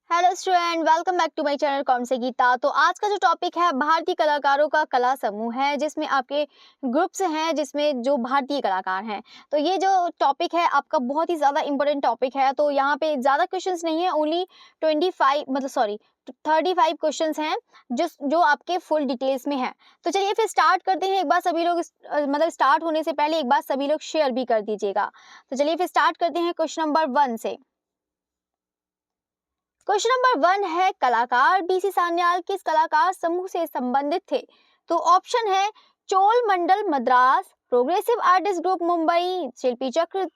Hello student, welcome back to my channel कौन से गीता। तो आज का जो टॉपिक है भारतीय कलाकारों का कला समूह है, जिसमें आपके ग्रुप्स हैं, जिसमें जो भारतीय कलाकार हैं। तो ये जो टॉपिक है आपका बहुत ही ज़्यादा इंपॉर्टेंट टॉपिक है। तो यहाँ पे ज़्यादा क्वेश्चंस नहीं है, ओनली 25 मतलब सॉरी 35 क्वेश्चंस हैं जो आपके फुल डिटेल्स में है। तो चलिए फिर स्टार्ट करते हैं। एक बार सभी लोग मतलब स्टार्ट होने से पहले एक बार सभी लोग शेयर भी कर दीजिएगा। तो चलिए फिर स्टार्ट करते हैं क्वेश्चन नंबर 1 से। क्वेश्चन नंबर 1 है, कलाकार बीसी सान्याल किस कलाकार समूह से संबंधित थे? तो ऑप्शन है Chola Mandal Madras, progressive artist group Mumbai, Shilpi Chakra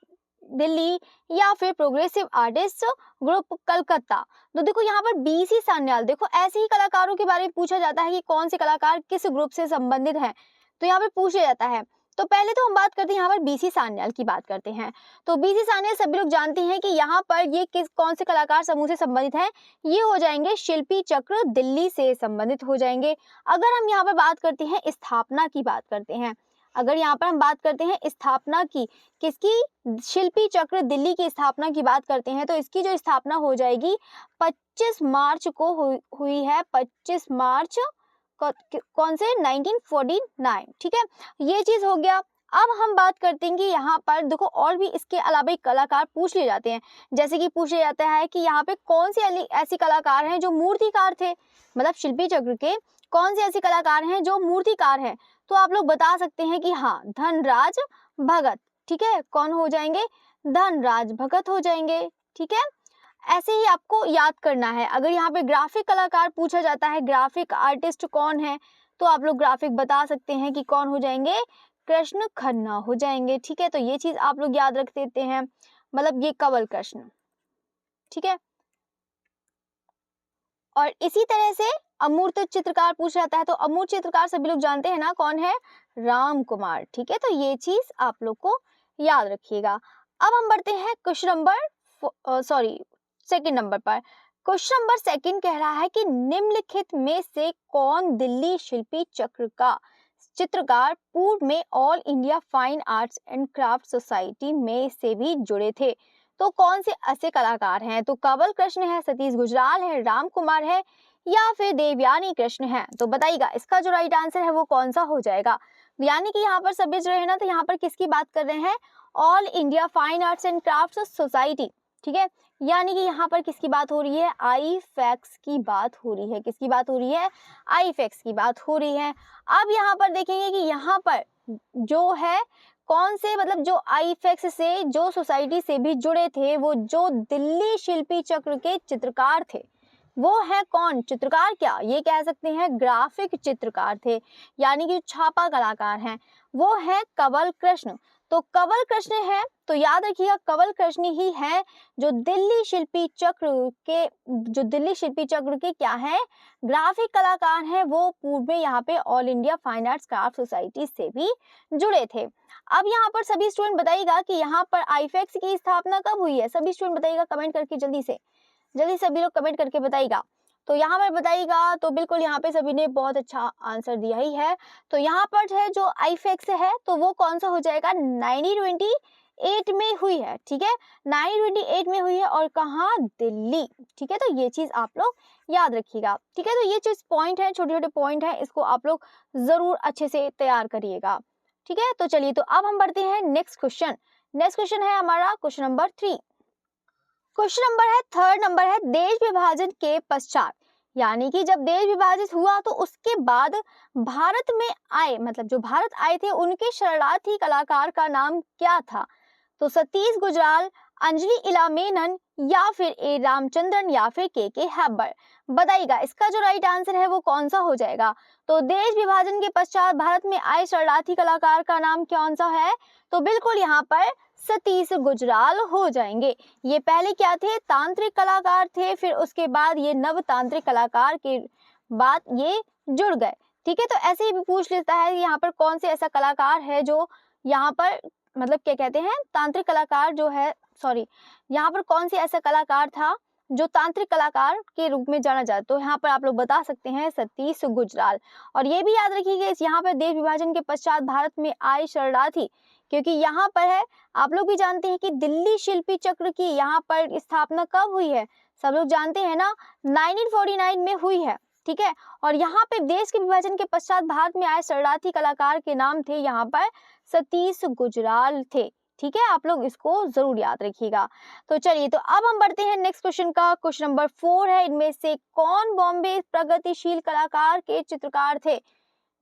Delhi या फिर प्रोग्रेसिव आर्टिस्ट ग्रुप कलकत्ता। तो देखो यहाँ पर बीसी सान्याल, देखो ऐसे ही कलाकारों के बारे में पूछा जाता है कि कौन से कलाकार किस ग्रुप से संबंधित हैं, तो यहाँ पर पूछा जाता है। तो पहले तो हम बात करते हैं, यहाँ पर बीसी सान्याल की बात करते हैं। तो बीसी सान्याल सभी लोग जानते हैं कि यहाँ पर ये किस कौन से कलाकार समूह से संबंधित है। ये हो जाएंगे शिल्पी चक्र दिल्ली से संबंधित हो जाएंगे। अगर हम यहाँ पर बात करते हैं स्थापना की बात करते हैं, अगर यहाँ पर हम बात करते हैं स्थापना की, किसकी, शिल्पी चक्र दिल्ली की स्थापना की बात करते हैं, तो इसकी जो स्थापना हो जाएगी 25 मार्च को हुई है। 25 मार्च कौन से 1949। ठीक है, ये चीज हो गया। अब हम बात करते हैं कि यहाँ पर देखो और भी इसके अलावा कलाकार पूछ लिए जाते हैं। जैसे कि पूछा जाता है कि यहाँ पे कौन से ऐसे कलाकार हैं जो मूर्तिकार थे, मतलब शिल्पी चक्र के कौन से ऐसे कलाकार हैं जो मूर्तिकार हैं। तो आप लोग बता सकते हैं कि हाँ, धनराज भगत। ठीक है, कौन हो जाएंगे, धनराज भगत हो जाएंगे। ठीक है, ऐसे ही आपको याद करना है। अगर यहाँ पे ग्राफिक कलाकार पूछा जाता है, ग्राफिक आर्टिस्ट कौन है, तो आप लोग ग्राफिक बता सकते हैं कि कौन हो जाएंगे, कृष्ण खन्ना हो जाएंगे। ठीक है, तो ये चीज आप लोग याद रख देते हैं, मतलब ये कंवल कृष्ण। ठीक है, और इसी तरह से अमूर्त चित्रकार पूछा जाता है, तो अमूर्त चित्रकार सभी लोग जानते हैं ना, कौन है, राम कुमार। ठीक है, तो ये चीज आप लोग को याद रखिएगा। अब हम बढ़ते हैं क्वेश्चन नंबर सेकंड नंबर पर। क्वेश्चन नंबर सेकंड कह रहा है कि निम्नलिखित में से कौन दिल्ली शिल्पी चक्र का चित्रकार पूर्व में all India fine arts and craft society में से भी जुड़े थे? तो कौन से ऐसे कलाकार हैं? तो कंवल कृष्ण है, सतीश गुजराल है, राम कुमार है या फिर देवयानी कृष्ण है। तो बताइएगा इसका जो राइट आंसर है वो कौन सा हो जाएगा। यानी कि यहाँ पर सभी जो है ना, तो यहाँ पर किसकी बात कर रहे हैं, all India fine arts and craft society. ठीक है, यानी कि यहाँ पर किसकी बात हो रही है, आईफैक्स की बात हो रही है। किसकी बात हो रही है, आईफैक्स की बात हो रही है। अब यहाँ पर देखेंगे कि यहाँ पर जो है कौन से, मतलब जो आईफैक्स से, जो सोसाइटी से भी जुड़े थे, वो जो दिल्ली शिल्पी चक्र के चित्रकार थे, वो है कौन, चित्रकार क्या, ये कह सकते हैं ग्राफिक चित्रकार थे, यानी कि छापा कलाकार हैं, वो है कंवल कृष्ण। तो कंवल कृष्ण है, तो याद रखिएगा कंवल कृष्ण ही है जो दिल्ली शिल्पी चक्र के क्या है, ग्राफिक कलाकार हैं। वो पूर्व में यहाँ पे all India fine arts craft society से भी जुड़े थे। अब यहाँ पर सभी स्टूडेंट बताइएगा कि यहाँ पर आईफैक्स की स्थापना कब हुई है। सभी स्टूडेंट बताइएगा कमेंट करके, जल्दी से सभी लोग कमेंट करके बताइएगा। तो यहाँ पर बताइएगा, तो बिल्कुल यहाँ पे सभी ने बहुत अच्छा आंसर दिया ही है। तो यहाँ पर है जो आईफैक्स है, तो वो कौन सा हो जाएगा, 1928 में हुई है। ठीक है, 1928 में हुई है, और कहाँ, दिल्ली। ठीक है, तो ये चीज आप लोग याद रखिएगा। ठीक है, तो ये चीज पॉइंट है, छोटे छोटे पॉइंट है, इसको आप लोग जरूर अच्छे से तैयार करिएगा। ठीक है, तो चलिए, तो अब हम बढ़ते हैं नेक्स्ट क्वेश्चन। नेक्स्ट क्वेश्चन है हमारा क्वेश्चन नंबर 3। क्वेश्चन नंबर है, थर्ड नंबर है, देश विभाजन के पश्चात, यानी कि जब देश विभाजित हुआ तो उसके बाद भारत में आए, मतलब जो भारत आए थे, उनके शरणार्थी कलाकार का नाम क्या था? तो सतीश गुजराल, अंजलि इला मेनन या फिर ए रामचंद्रन या फिर के हैबर। बताइएगा इसका जो राइट आंसर है वो कौन सा हो जाएगा। तो देश विभाजन के पश्चात भारत में आए शरणार्थी कलाकार का नाम कौन सा है? तो बिल्कुल यहाँ पर सतीश गुजराल हो जाएंगे। ये पहले क्या थे, तांत्रिक कलाकार थे, फिर उसके बाद ये नव तांत्रिक कलाकार के बाद ये जुड़ गए। ठीक है, तो ऐसे ही भी पूछ लेता है यहाँ पर कौन से ऐसा कलाकार है जो यहाँ पर, मतलब क्या कहते हैं, तांत्रिक कलाकार जो है, सॉरी, यहाँ पर कौन से ऐसा कलाकार था जो तांत्रिक कलाकार के रूप में जाना जाता है। तो यहाँ पर आप लोग बता सकते हैं सतीश गुजराल। और ये भी याद रखिएगा, इस यहाँ पर देश विभाजन के पश्चात भारत में आए शरणार्थी, क्योंकि यहाँ पर है, आप लोग भी जानते हैं कि दिल्ली शिल्पी चक्र की यहाँ पर स्थापना कब हुई है, सब लोग जानते हैं ना 1949 में हुई है, ठीक है। और यहाँ पे देश के विभाजन के पश्चात भारत में आए शरणार्थी कलाकार के नाम थे यहाँ पर सतीश गुजराल थे, ठीक है। आप लोग इसको जरूर याद रखिएगा। तो चलिए, तो अब हम बढ़ते हैं नेक्स्ट क्वेश्चन का। क्वेश्चन नंबर 4 है, इनमें से कौन बॉम्बे प्रगतिशील कलाकार के चित्रकार थे?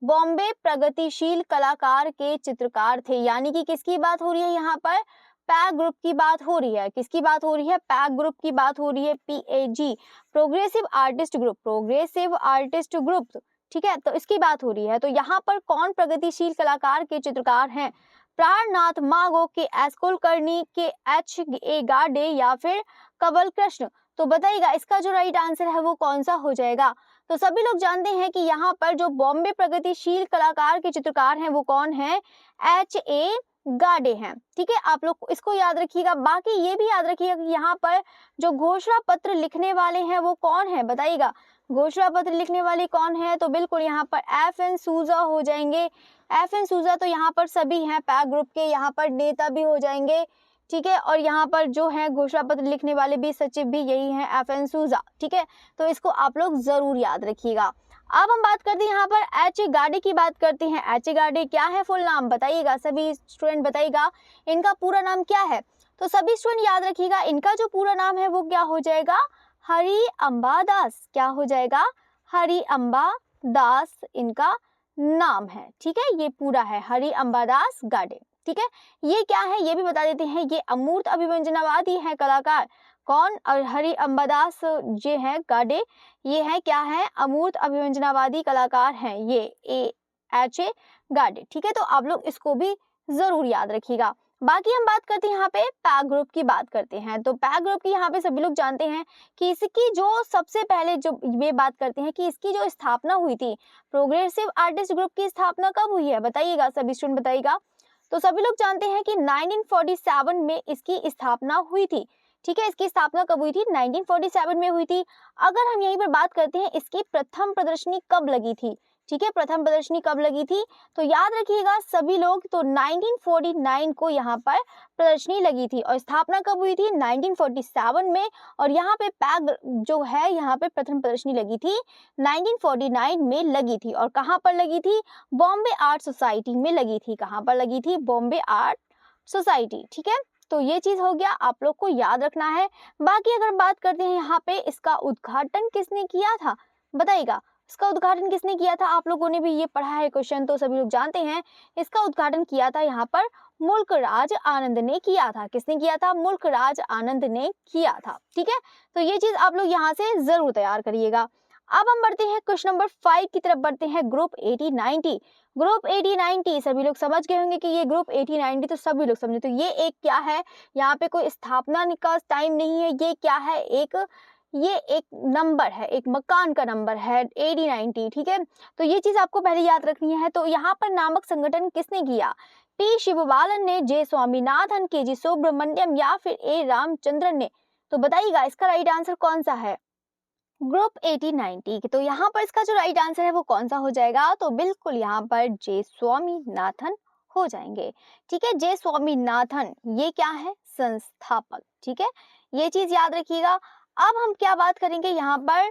बॉम्बे प्रगतिशील कलाकार के चित्रकार थे, यानी कि किसकी बात हो रही है यहाँ पर? पैक ग्रुप की बात हो रही है। किसकी बात हो रही है? पैक ग्रुप की बात हो रही है। PAG, progressive artist group, progressive artist group, ठीक है। तो इसकी बात हो रही है। तो यहाँ पर कौन प्रगतिशील कलाकार के चित्रकार हैं? प्राणनाथ मागो के, एस कुलकर्णी के, HA गाडे या फिर कवल कृष्ण? तो बताइएगा इसका जो राइट आंसर है वो कौन सा हो जाएगा? तो सभी लोग जानते हैं कि यहाँ पर जो बॉम्बे प्रगतिशील कलाकार के चित्रकार हैं वो कौन है? HA गाडे हैं, ठीक है। आप लोग इसको याद रखिएगा। बाकी ये भी याद रखिएगा कि यहाँ पर जो घोषणा पत्र लिखने वाले हैं वो कौन है? बताइएगा घोषणा पत्र लिखने वाले कौन है? तो बिल्कुल यहाँ पर FN सूजा हो जाएंगे। FN सूजा तो यहाँ पर सभी हैं पैक ग्रुप के, यहाँ पर नेता भी हो जाएंगे, ठीक है। और यहाँ पर जो है घोषणा पत्र लिखने वाले भी, सचिव भी यही हैं, FN सूजा, ठीक है। तो इसको आप लोग जरूर याद रखिएगा। अब हम बात करते हैं यहाँ पर HA गाडे की बात करते हैं। HA गाडे क्या है फुल नाम? बताइएगा सभी स्टूडेंट, बताइएगा इनका पूरा नाम क्या है? तो सभी स्टूडेंट याद रखिएगा, इनका जो पूरा नाम है वो क्या हो जाएगा? हरि अम्बा दास। क्या हो जाएगा? हरि अम्बा दास इनका नाम है, ठीक है। ये पूरा है हरि अम्बा दास गाडे, ठीक है। ये क्या है ये भी बता देते हैं, ये अमूर्त अभिव्यंजनावादी है कलाकार। कौन? और हरि अम्बादास जो है गाडे, ये है क्या है? अमूर्त अभिव्यंजनावादी कलाकार हैं ये HA गाडे, ठीक है। तो आप लोग इसको भी जरूर याद रखिएगा। बाकी हम बात करते हैं यहाँ पे पैक ग्रुप की बात करते हैं। तो पैक ग्रुप की यहाँ पे सभी लोग जानते हैं कि इसकी जो सबसे पहले जो ये बात करते हैं कि इसकी जो स्थापना हुई थी, प्रोग्रेसिव आर्टिस्ट ग्रुप की स्थापना कब हुई है? बताइएगा सभी स्टूडेंट, बताइएगा। तो सभी लोग जानते हैं कि 1947 में इसकी स्थापना हुई थी, ठीक है। इसकी स्थापना कब हुई थी? 1947 में हुई थी। अगर हम यहीं पर बात करते हैं इसकी प्रथम प्रदर्शनी कब लगी थी, ठीक है, प्रथम प्रदर्शनी कब लगी थी? तो याद रखिएगा सभी लोग, तो 1949 को यहाँ पर प्रदर्शनी लगी थी। और स्थापना कब हुई थी? 1947 में। और यहाँ पे पैक जो है यहाँ पे प्रथम प्रदर्शनी लगी थी 1949 में लगी थी। और कहाँ पर लगी थी? बॉम्बे आर्ट सोसाइटी में लगी थी। कहाँ पर लगी थी? बॉम्बे आर्ट सोसाइटी, ठीक है। तो ये चीज हो गया, आप लोग को याद रखना है। बाकी अगर बात करते हैं यहाँ पे इसका उद्घाटन किसने किया था? बताइएगा इसका उद्घाटन किसने किया था? आप लोगों ने भी ये पढ़ा है क्वेश्चन, तो सभी लोग जानते हैं इसका उद्घाटन किया था यहाँ पर मुल्कराज आनंद ने किया था। किसने किया था? मुल्कराज आनंद ने किया था, ठीक है। तो ये चीज आप लोग यहाँ से जरूर तैयार करिएगा। अब हम बढ़ते हैं क्वेश्चन नंबर 5 की तरफ बढ़ते हैं। ग्रुप 8090, ग्रुप 8090 सभी लोग समझ गए होंगे कि ये ग्रुप 8090 तो सभी लोग समझे। तो ये एक क्या है? यहाँ पे कोई स्थापना का टाइम नहीं है, ये क्या है? ये एक नंबर है, एक मकान का नंबर है 8090, ठीक है। तो ये चीज आपको पहले याद रखनी है। तो यहाँ पर नामक संगठन किसने किया? P शिवबालन ने, J स्वामीनाथन, KG सुब्रमण्यम या फिर A रामचंद्रन ने? तो बताइएगा इसका राइट आंसर कौन सा है? ग्रुप 8090। तो यहाँ पर इसका जो राइट आंसर है वो कौन सा हो जाएगा? तो बिल्कुल यहाँ पर J स्वामीनाथन हो जाएंगे, ठीक है। J स्वामीनाथन ये क्या है? संस्थापक, ठीक है। ये चीज याद रखिएगा। अब हम क्या बात करेंगे यहाँ पर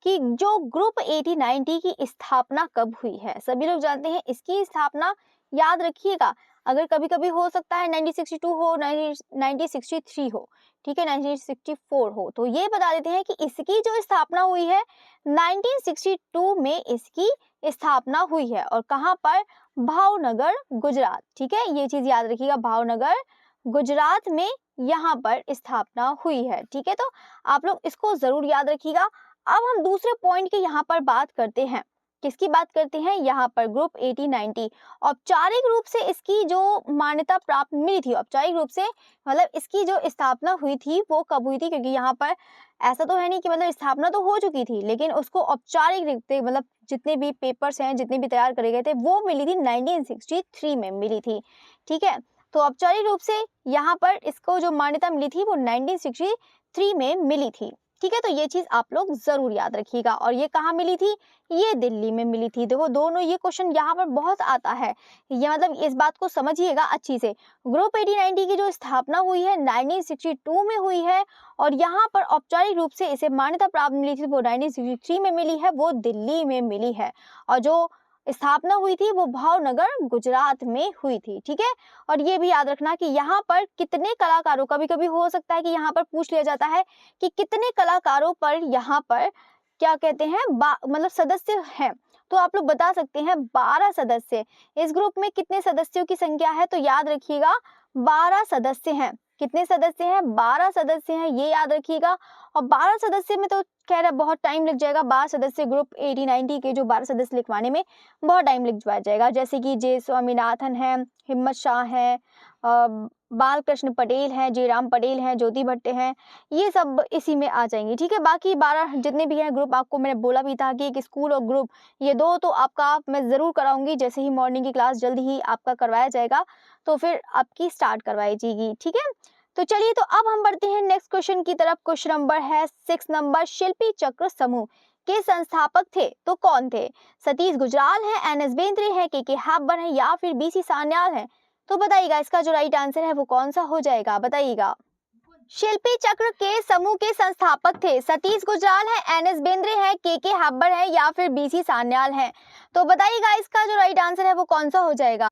कि जो ग्रुप 8090 की स्थापना कब हुई है? सभी लोग जानते हैं इसकी स्थापना, याद रखिएगा। अगर कभी कभी हो सकता है 1962 हो, 1963 हो, ठीक है, 1964 हो। तो ये बता देते हैं कि इसकी जो स्थापना हुई है 1962 में इसकी स्थापना हुई है। और कहाँ पर? भावनगर, गुजरात, ठीक है। ये चीज याद रखिएगा, भावनगर गुजरात में यहाँ पर स्थापना हुई है, ठीक है। तो आप लोग इसको जरूर याद रखिएगा। अब हम दूसरे पॉइंट की यहाँ पर बात करते हैं। किसकी बात करते हैं? यहाँ पर ग्रुप 8090 औपचारिक रूप से इसकी जो मान्यता प्राप्त मिली थी, औपचारिक रूप से मतलब इसकी जो स्थापना हुई थी वो कब हुई थी? क्योंकि यहाँ पर ऐसा तो है नहीं कि मतलब स्थापना तो हो चुकी थी, लेकिन उसको औपचारिक रूप से मतलब जितने भी पेपर्स हैं, जितने भी तैयार करे गए थे, वो मिली थी 1963 में मिली थी, ठीक है। तो औपचारिक रूप से यहाँ पर इसको जो मान्यता मिली थी वो 1963 में मिली थी, ठीक है, तो ये चीज आप लोग जरूर याद रखिएगा। और ये कहाँ मिली थी, ये दिल्ली में मिली थी। देखो दोनों ये क्वेश्चन यहाँ पर बहुत आता है, ये मतलब इस बात को समझिएगा अच्छी से। ग्रुप 8090 की जो स्थापना हुई है 1962 में हुई है, और यहाँ पर औपचारिक रूप से इसे मान्यता प्राप्त मिली थी वो 1963 में मिली है, वो दिल्ली में मिली है। और जो स्थापना हुई थी वो भावनगर गुजरात में हुई थी। ठीक है, और ये भी याद रखना कि यहाँ पर कितने कलाकारों, कभी कभी हो सकता है कि यहाँ पर पूछ लिया जाता है कि कितने कलाकारों पर यहाँ पर क्या कहते हैं मतलब सदस्य हैं, तो आप लोग बता सकते हैं 12 सदस्य। इस ग्रुप में कितने सदस्यों की संख्या है, तो याद रखिएगा 12 सदस्य हैं। कितने सदस्य हैं, 12 सदस्य हैं, ये याद रखिएगा। और 12 सदस्य में तो खैर बहुत टाइम लग जाएगा, 12 सदस्य ग्रुप 8090 के जो 12 सदस्य लिखवाने में बहुत टाइम लग जाएगा। जैसे कि जे स्वामीनाथन है, हिम्मत शाह है, बालकृष्ण पटेल हैं, जयराम पटेल हैं, ज्योति भट्ट हैं, ये सब इसी में आ जाएंगे। ठीक है, बाकी 12 जितने भी हैं ग्रुप, आपको मैंने बोला भी था कि एक स्कूल और ग्रुप, ये दो तो आपका मैं ज़रूर कराऊंगी। जैसे ही मॉर्निंग की क्लास जल्द ही आपका करवाया जाएगा तो फिर आपकी स्टार्ट करवाई जाएगी। ठीक है, तो चलिए, तो अब हम बढ़ते हैं नेक्स्ट क्वेश्चन की तरफ। क्वेश्चन नंबर है 6 नंबर, शिल्पी चक्र समूह के संस्थापक थे तो कौन थे? सतीश गुजराल है, एन एस बेंद्रे है, के हैब्बर है, या फिर बीसी सान्याल है? तो बताइएगा इसका जो राइट आंसर है वो कौन सा हो जाएगा, बताइएगा। शिल्पी चक्र के समूह के संस्थापक थे सतीश गुजराल है, एन एस बेंद्रे है, के हैब्बर है, या फिर बीसी सान्याल है? तो बताइएगा इसका जो राइट आंसर है वो कौन सा हो जाएगा।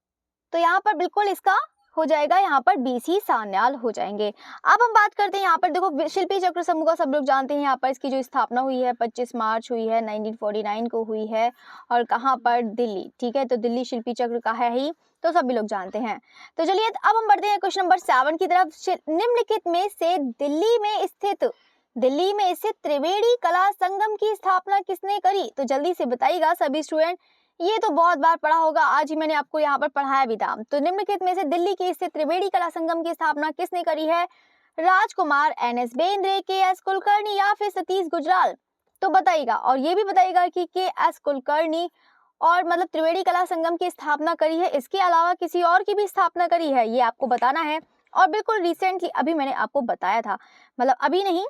तो यहाँ पर बिल्कुल इसका हो जाएगा, यहाँ पर बीसी सान्याल हो जाएंगे। अब हम बात करते हैं यहाँ पर, देखो शिल्पी चक्र समूह का सब लोग जानते हैं। यहाँ पर इसकी जो स्थापना हुई है 25 मार्च हुई है, 1949 को हुई है, और कहाँ पर, दिल्ली। ठीक है, तो दिल्ली शिल्पी चक्र का है ही, तो सभी लोग जानते हैं। तो चलिए अब हम बढ़ते हैं क्वेश्चन नंबर 7 की तरफ। निम्नलिखित में से दिल्ली में स्थित त्रिवेणी कला संगम की स्थापना किसने करी? तो जल्दी से बताइएगा सभी स्टूडेंट, ये तो बहुत बार पढ़ा होगा, आज ही मैंने आपको यहाँ पर पढ़ाया भी था। तो निम्नलिखित में से दिल्ली के स्थित त्रिवेणी कला संगम की स्थापना किसने करी है? राजकुमार, एन एस बेंद्रे, के एस कुलकर्णी, या फिर सतीश गुजराल? तो बताइएगा, और ये भी बताइएगा कि के एस कुलकर्णी और मतलब त्रिवेणी कला संगम की स्थापना करी है, इसके अलावा किसी और की भी स्थापना करी है, ये आपको बताना है। और बिल्कुल रिसेंटली अभी मैंने आपको बताया था, मतलब अभी नहीं,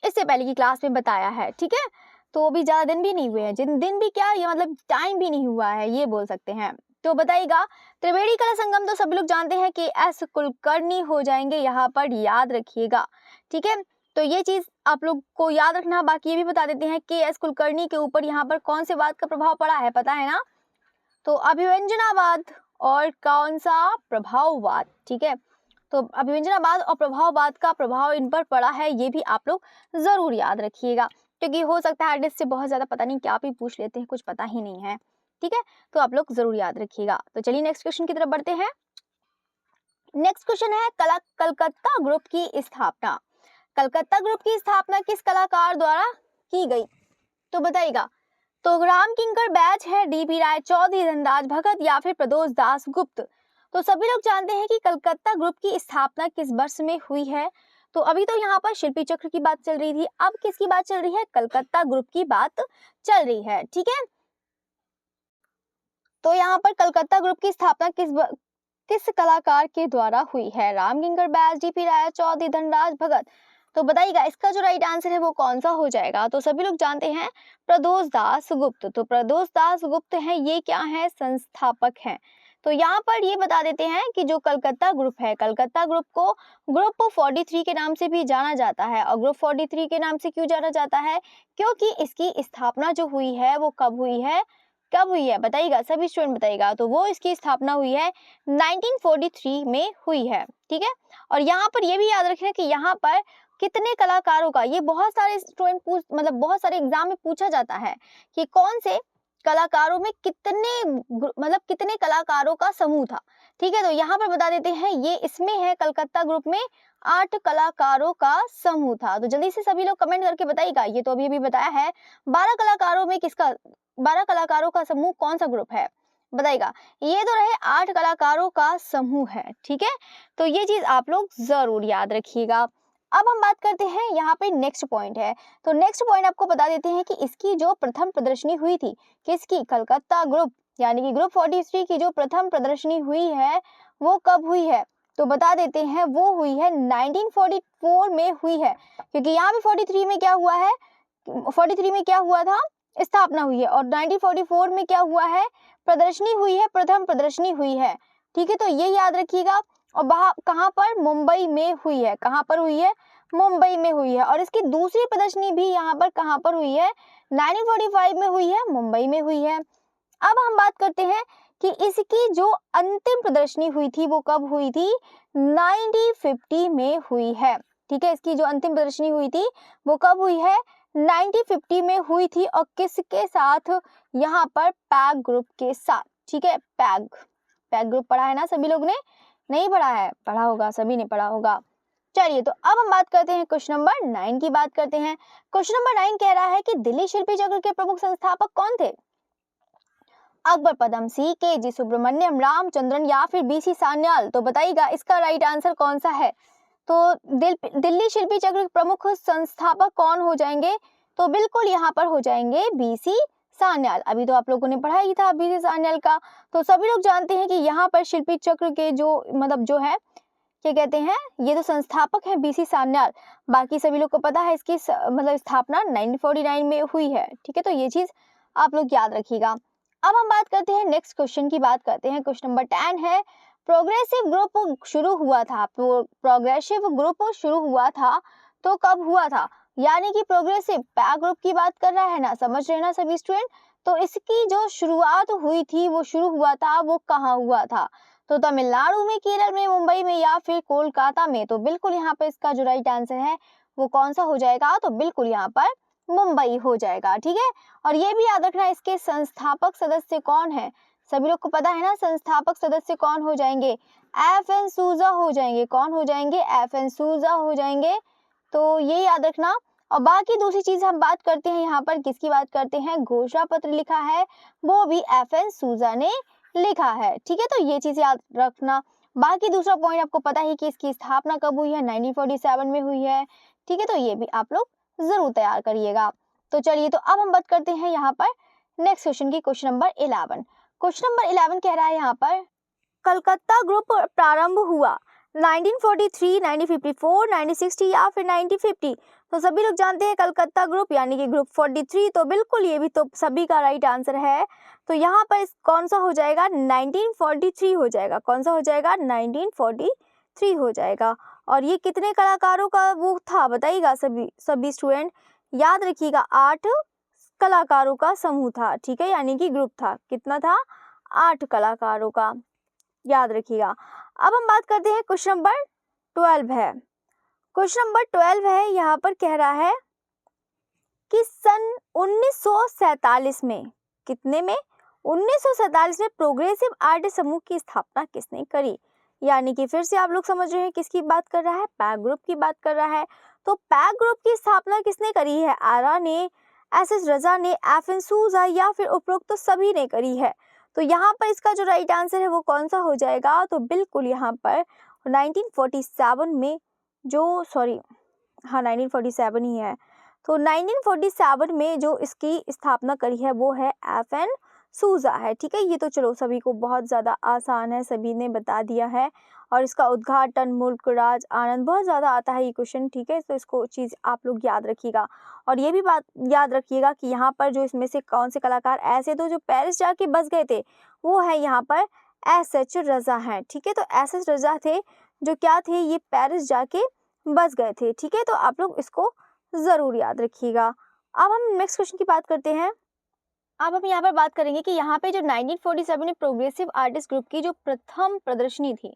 इससे पहले की क्लास में बताया है। ठीक है, तो अभी ज़्यादा दिन भी नहीं हुए हैं, जिन दिन भी क्या, ये मतलब टाइम भी नहीं हुआ है, ये बोल सकते हैं। तो बताइएगा त्रिवेणी कला संगम तो सभी लोग जानते हैं कि एस कुलकर्णी हो जाएंगे, यहाँ पर याद रखिएगा। ठीक है, तो ये चीज़ आप लोग को याद रखना। बाकी ये भी बता देते हैं कि एस कुलकर्णी के ऊपर यहाँ पर कौन से वाद का प्रभाव पड़ा है, पता है ना? तो अभिव्यंजनावाद और कौन सा, प्रभाववाद। ठीक है, तो अभिव्यंजनावाद और प्रभाववाद का प्रभाव इन पर पड़ा है, ये भी आप लोग जरूर याद रखिएगा, क्योंकि हो सकता है एडिस से बहुत ज्यादा पता नहीं क्या भी पूछ लेते हैं, कुछ पता ही नहीं है। ठीक है, तो आप लोग जरूर याद रखिएगा। तो चलिए नेक्स्ट क्वेश्चन की तरफ बढ़ते हैं। नेक्स्ट क्वेश्चन है कलकत्ता ग्रुप की स्थापना। कलकत्ता ग्रुप की स्थापना किस कलाकार द्वारा की गई? तो बताइएगा। तो राम किंकर बैच है, डीपी राय चौधरी, धनराज भगत, या फिर प्रदोष दास गुप्त? तो सभी लोग जानते हैं कि कलकत्ता ग्रुप की स्थापना किस वर्ष में हुई है। तो अभी तो यहाँ पर शिल्पी चक्र की बात चल रही थी, अब किसकी बात चल रही है? कलकत्ता ग्रुप की बात चल रही है। ठीक है, तो यहाँ पर कलकत्ता ग्रुप की स्थापना किस कलाकार के द्वारा हुई है? राम किंकर बैच, डीपी राय चौधरी, धनराज भगत? तो बताइएगा इसका जो राइट आंसर है वो कौन सा हो जाएगा। तो सभी लोग जानते हैं प्रदोष दास गुप्त। तो प्रदोष दास गुप्त हैं, ये क्या है? संस्थापक हैं। तो यहाँ पर ये बता देते हैं कि जो कलकत्ता ग्रुप है, कलकत्ता ग्रुप को ग्रुप 43 के नाम से भी जाना जाता है। और ग्रुप 43 के नाम से क्यों जाना जाता है? क्योंकि इसकी स्थापना जो हुई है वो कब हुई है, कब हुई है बताइएगा, सभी स्टूडेंट बताइएगा। तो वो इसकी स्थापना हुई है 1943 में हुई है। ठीक है, और यहाँ पर ये भी याद रखना कि यहाँ पर कितने कलाकारों का, ये बहुत सारे स्टूडेंट मतलब बहुत सारे एग्जाम में पूछा जाता है कि कौन से कलाकारों में कितने कलाकारों का समूह था। ठीक है, तो यहाँ पर बता देते हैं, ये इसमें है कलकत्ता ग्रुप में 8 कलाकारों का समूह था। तो जल्दी से सभी लोग कमेंट करके बताइएगा, ये तो अभी बताया है 12 कलाकारों में 12 कलाकारों का समूह कौन सा ग्रुप है, बताइएगा। ये तो रहे 8 कलाकारों का समूह है। ठीक है, तो ये चीज आप लोग जरूर याद रखिएगा। अब हम बात करते हैं, यहाँ पे नेक्स्ट पॉइंट है। तो नेक्स्ट पॉइंट आपको बता देते हैं कि इसकी जो प्रथम प्रदर्शनी हुई थी, किसकी? कलकत्ता ग्रुप, यानी कि ग्रुप 43 की जो प्रथम प्रदर्शनी हुई है वो कब हुई है? तो बता देते हैं वो हुई है 1944 में हुई है, क्योंकि यहाँ पे 43 में क्या हुआ है, 43 में क्या हुआ था, स्थापना हुई है, और 1944 में क्या हुआ है, प्रदर्शनी हुई है, प्रथम प्रदर्शनी हुई है। ठीक है, तो ये याद रखिएगा। और कहाँ पर, मुंबई में हुई है। कहाँ पर हुई है, मुंबई में हुई है। और इसकी दूसरी प्रदर्शनी भी यहाँ पर कहाँ पर हुई है, 1945 में हुई है, मुंबई में हुई है। अब हम बात करते हैं कि इसकी जो अंतिम प्रदर्शनी हुई थी वो कब हुई थी, 1950 में हुई है। ठीक है, इसकी जो अंतिम प्रदर्शनी हुई थी वो कब हुई है, 1950 में हुई थी। और किसके साथ, यहाँ पर पैग ग्रुप के साथ। ठीक है, पैग ग्रुप पढ़ा है ना सभी लोग ने, नहीं पढ़ा है, पढ़ा होगा, सभी ने पढ़ा होगा। चलिए, तो अब हम बात करते हैं क्वेश्चन नंबर 9 की बात करते हैं। क्वेश्चन नंबर 9 कह रहा है कि दिल्ली शिल्पी चक्र के प्रमुख संस्थापक कौन थे। अकबर पदमसी, के जी सुब्रमण्यम, रामचंद्रन या फिर बीसी सान्याल। तो बताइएगा इसका राइट आंसर कौन सा है। तो दिल्ली शिल्पी चक्र के प्रमुख संस्थापक कौन हो जाएंगे, तो बिल्कुल यहाँ पर हो जाएंगे बीसी सान्याल। अभी तो आप लोगों ने पढ़ा ही था बीसी सान्याल का। तो सभी लोग जानते हैं कि यहाँ पर शिल्पी चक्र के जो है क्या कहते हैं, ये तो संस्थापक है बीसी सान्याल। बाकी सभी लोग को पता है इसकी स्थापना 1949 में हुई है। ठीक है, तो ये चीज आप लोग याद रखिएगा। अब हम बात करते हैं नेक्स्ट क्वेश्चन की बात करते हैं। क्वेश्चन नंबर 10 है, प्रोग्रेसिव ग्रुप शुरू हुआ था, प्रोग्रेसिव ग्रुप शुरू हुआ था तो कब हुआ था। यानी कि प्रोग्रेसिव पैग ग्रुप की बात कर रहा है ना, समझ रहे ना सभी स्टूडेंट। तो इसकी जो शुरुआत हुई थी वो शुरू हुआ था, वो कहाँ हुआ था, तो तमिलनाडु में, केरल में, मुंबई में या फिर कोलकाता में। तो बिल्कुल यहाँ पर इसका जो राइट आंसर है वो कौन सा हो जाएगा, तो बिल्कुल यहाँ पर मुंबई हो जाएगा। ठीक है, और ये भी याद रखना इसके संस्थापक सदस्य कौन है, सभी लोग को पता है ना संस्थापक सदस्य कौन हो जाएंगे, एफ.एन. सूजा हो जाएंगे। कौन हो जाएंगे, एफ.एन. सूजा हो जाएंगे। तो ये याद रखना। और बाकी दूसरी चीज हम बात करते हैं, यहाँ पर किसकी बात करते हैं, घोषणा पत्र लिखा है वो भी एफ.एन. सूजा ने लिखा है। ठीक है, तो ये चीज याद रखना। बाकी दूसरा पॉइंट आपको पता ही कि इसकी स्थापना कब हुई है, 1947 में हुई है। ठीक है, तो ये भी आप लोग जरूर तैयार करिएगा। तो चलिए, तो अब हम बात करते हैं यहाँ पर नेक्स्ट क्वेश्चन की, क्वेश्चन नंबर 11। क्वेश्चन नंबर 11 कह रहा है यहाँ पर, कलकत्ता ग्रुप प्रारंभ हुआ 1943, 1954, 1960 या फिर 1950। तो सभी लोग जानते हैं कलकत्ता ग्रुप यानी कि ग्रुप 43। तो बिल्कुल ये भी तो सभी का राइट आंसर है। तो यहाँ पर कौन सा हो जाएगा, 1943 हो जाएगा। कौन सा हो जाएगा, 1943 हो जाएगा। और ये कितने कलाकारों का वो था बताइएगा सभी स्टूडेंट, याद रखिएगा 8 कलाकारों का समूह था। ठीक है, यानी कि ग्रुप था, कितना था, 8 कलाकारों का, याद रखिएगा। अब हम बात करते हैं क्वेश्चन नंबर 12 है। क्वेश्चन नंबर 12 है, यहाँ पर कह रहा है कि सन 1947 में, कितने में, 1947 में प्रोग्रेसिव आर्ट समूह की स्थापना किसने करी। यानी कि फिर से आप लोग समझ रहे हैं किसकी बात कर रहा है, पैग ग्रुप की बात कर रहा है। तो पैग ग्रुप की स्थापना किसने करी है, आरा ने, एस.एस. रजा ने, एफ.एन. सूजा या फिर उपरोक्त तो सभी ने करी है। तो यहाँ पर इसका जो राइट आंसर है वो कौन सा हो जाएगा, तो बिल्कुल यहाँ पर 1947 में हाँ 1947 ही है। तो 1947 में जो इसकी स्थापना करी है वो है एफ.एन. सूजा है। ठीक है, ये तो चलो सभी को बहुत ज़्यादा आसान है, सभी ने बता दिया है। और इसका उद्घाटन मुल्क राज आनंद, बहुत ज़्यादा आता है ये क्वेश्चन। ठीक है, तो इसको चीज़ आप लोग याद रखिएगा। और ये भी बात याद रखिएगा कि यहाँ पर जो इसमें से कौन से कलाकार ऐसे तो जो पेरिस जाके बस गए थे, वो है यहाँ पर एस.एच. रजा हैं। ठीक है, तो एस.एच. रजा थे जो क्या थे, ये पेरिस जाके बस गए थे। ठीक है, तो आप लोग इसको ज़रूर याद रखिएगा। अब हम नेक्स्ट क्वेश्चन की बात करते हैं। अब हम यहाँ पर बात करेंगे कि यहाँ पे जो 1947 में प्रोग्रेसिव आर्टिस्ट ग्रुप की जो प्रथम प्रदर्शनी थी,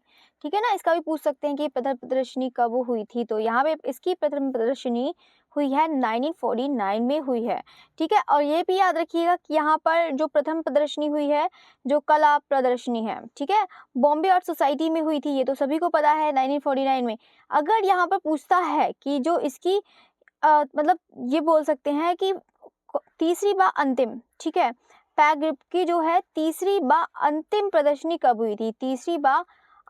ठीक है ना, इसका भी पूछ सकते हैं कि प्रथम प्रदर्शनी कब हुई थी। तो यहाँ पे इसकी प्रथम प्रदर्शनी हुई है 1949 में हुई है। ठीक है, और ये भी याद रखिएगा कि यहाँ पर जो प्रथम प्रदर्शनी हुई है जो कला प्रदर्शनी है, ठीक है, बॉम्बे आर्ट सोसाइटी में हुई थी। ये तो सभी को पता है 1949 में। अगर यहाँ पर पूछता है कि जो इसकी ये बोल सकते हैं कि तीसरी बा अंतिम, ठीक है, पैग ग्रुप की जो है तीसरी बा अंतिम प्रदर्शनी कब हुई थी, तीसरी बा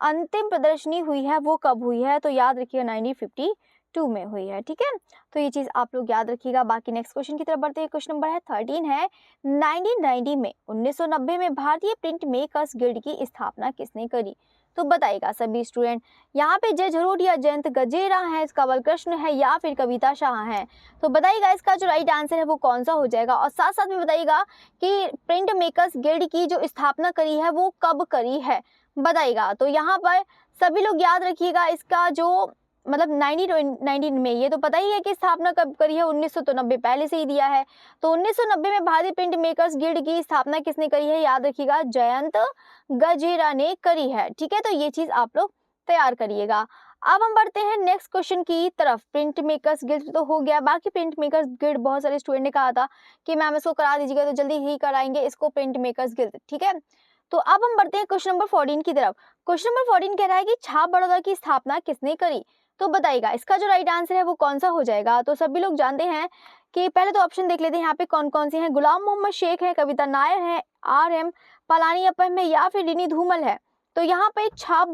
अंतिम प्रदर्शनी हुई है वो कब हुई है, तो याद रखिएगा 1952 में हुई है। ठीक है, तो ये चीज़ आप लोग याद रखिएगा। बाकी नेक्स्ट क्वेश्चन की तरफ बढ़ते हैं। क्वेश्चन नंबर है 13 है, 1990 में 1990 में भारतीय प्रिंट मेकर्स गिल्ड की स्थापना किसने करी। तो बताइएगा सभी स्टूडेंट। यहाँ पे जय झरोटिया, जयंत गजेरा है, कंवल कृष्ण है या फिर कविता शाह है। तो बताइएगा इसका जो राइट आंसर है वो कौन सा हो जाएगा। और साथ साथ में बताइएगा कि प्रिंट मेकर्स गिल्ड की जो स्थापना करी है वो कब करी है, बताइएगा। तो यहाँ पर सभी लोग याद रखिएगा इसका जो मतलब 1919 में, ये तो पता ही है कि स्थापना कब करी है, 1990 पहले से ही दिया है। तो 1990 में भारतीय प्रिंट मेकर्स गिल्ड की स्थापना किसने करी है, याद रखिएगा जयंत गजेरा ने करी है। ठीक है, तो ये चीज आप लोग तैयार करिएगा। अब हम बढ़ते हैं नेक्स्ट क्वेश्चन की तरफ। प्रिंट मेकर्स गिल्ड तो हो गया, बाकी प्रिंट मेकर्स गिल्ड बहुत सारे स्टूडेंट ने कहा था कि मैम इसको करा दीजिएगा, तो जल्दी ही कराएंगे इसको प्रिंट मेकर्स गिल्ड। ठीक है, तो अब हम बढ़ते हैं क्वेश्चन नंबर 14 की तरफ। क्वेश्चन नंबर 14 कह रहा है कि छाप बड़ौदा की स्थापना किसने करी, तो बताइएगा इसका जो राइट आंसर है वो कौन सा हो जाएगा। तो सभी लोग जानते हैं कि पहले तो ऑप्शन देख लेते हैं यहाँ पे कौन कौन से हैं। गुलाम मोहम्मद शेख है, कविता नायर है, RM पलानीयप्पम है या फिर रिनी धूमल है। तो यहाँ पे छाप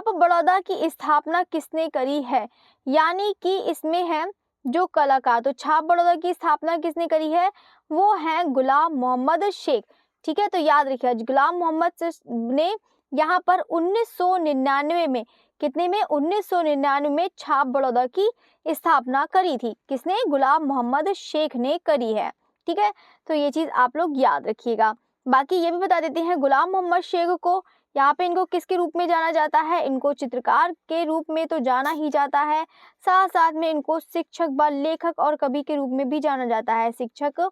बड़ौदा की स्थापना किसने करी है, यानी कि इसमें है जो कलाकार। तो छाप बड़ौदा की स्थापना किसने करी है, वो है गुलाम मोहम्मद शेख। ठीक है, तो याद रखिए गुलाम मोहम्मद ने यहाँ पर 1999 में, कितने में, 1999 में छाप बड़ौदा की स्थापना करी थी। किसने, गुलाम मोहम्मद शेख ने करी है। ठीक है, तो ये चीज आप लोग याद रखिएगा। बाकी ये भी बता देते हैं गुलाम मोहम्मद शेख को यहाँ पे इनको किसके रूप में जाना जाता है, इनको चित्रकार के रूप में तो जाना ही जाता है, साथ साथ में इनको शिक्षक व लेखक और कवि के रूप में भी जाना जाता है। शिक्षक,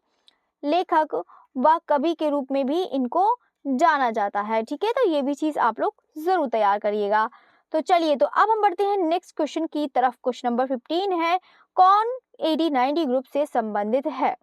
लेखक व कवि के रूप में भी इनको जाना जाता है। ठीक है, तो ये भी चीज आप लोग जरूर तैयार करिएगा। तो चलिए, तो अब हम बढ़ते हैं नेक्स्ट क्वेश्चन की तरफ। क्वेश्चन नंबर 15 है, कौन 80-90 ग्रुप से संबंधित है,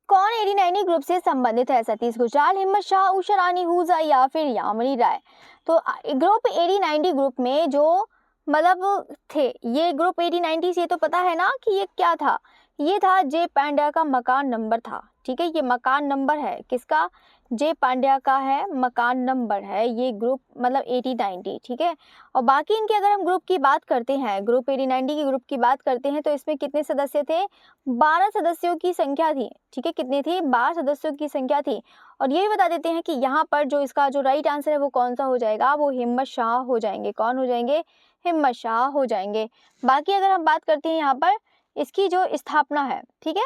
कौन 80-90 ग्रुप से संबंधित है, सतीश गुजराल, हिम्मत शाह, उषा रानी हुजा या फिर यामिनी राय। तो ग्रुप 80-90 ग्रुप में जो मतलब थे, ये ग्रुप 80-90 से तो पता है ना कि ये क्या था, ये था जे पांड्या का मकान नंबर था। ठीक है, ये मकान नंबर है किसका, जे पांड्या का है, मकान नंबर है ये ग्रुप मतलब 80-90। ठीक है, और बाकी इनके अगर हम ग्रुप की बात करते हैं, ग्रुप 80-90 की ग्रुप की बात करते हैं, तो इसमें कितने सदस्य थे, 12 सदस्यों की संख्या थी। ठीक है, कितनी थी, 12 सदस्यों की संख्या थी। और ये भी बता देते हैं कि यहाँ पर जो इसका जो राइट आंसर है वो कौन सा हो जाएगा, वो हिम्मत शाह हो जाएंगे। कौन हो जाएंगे, हिम्मत शाह हो जाएंगे। बाकी अगर हम बात करते हैं यहाँ पर इसकी जो स्थापना है, ठीक है,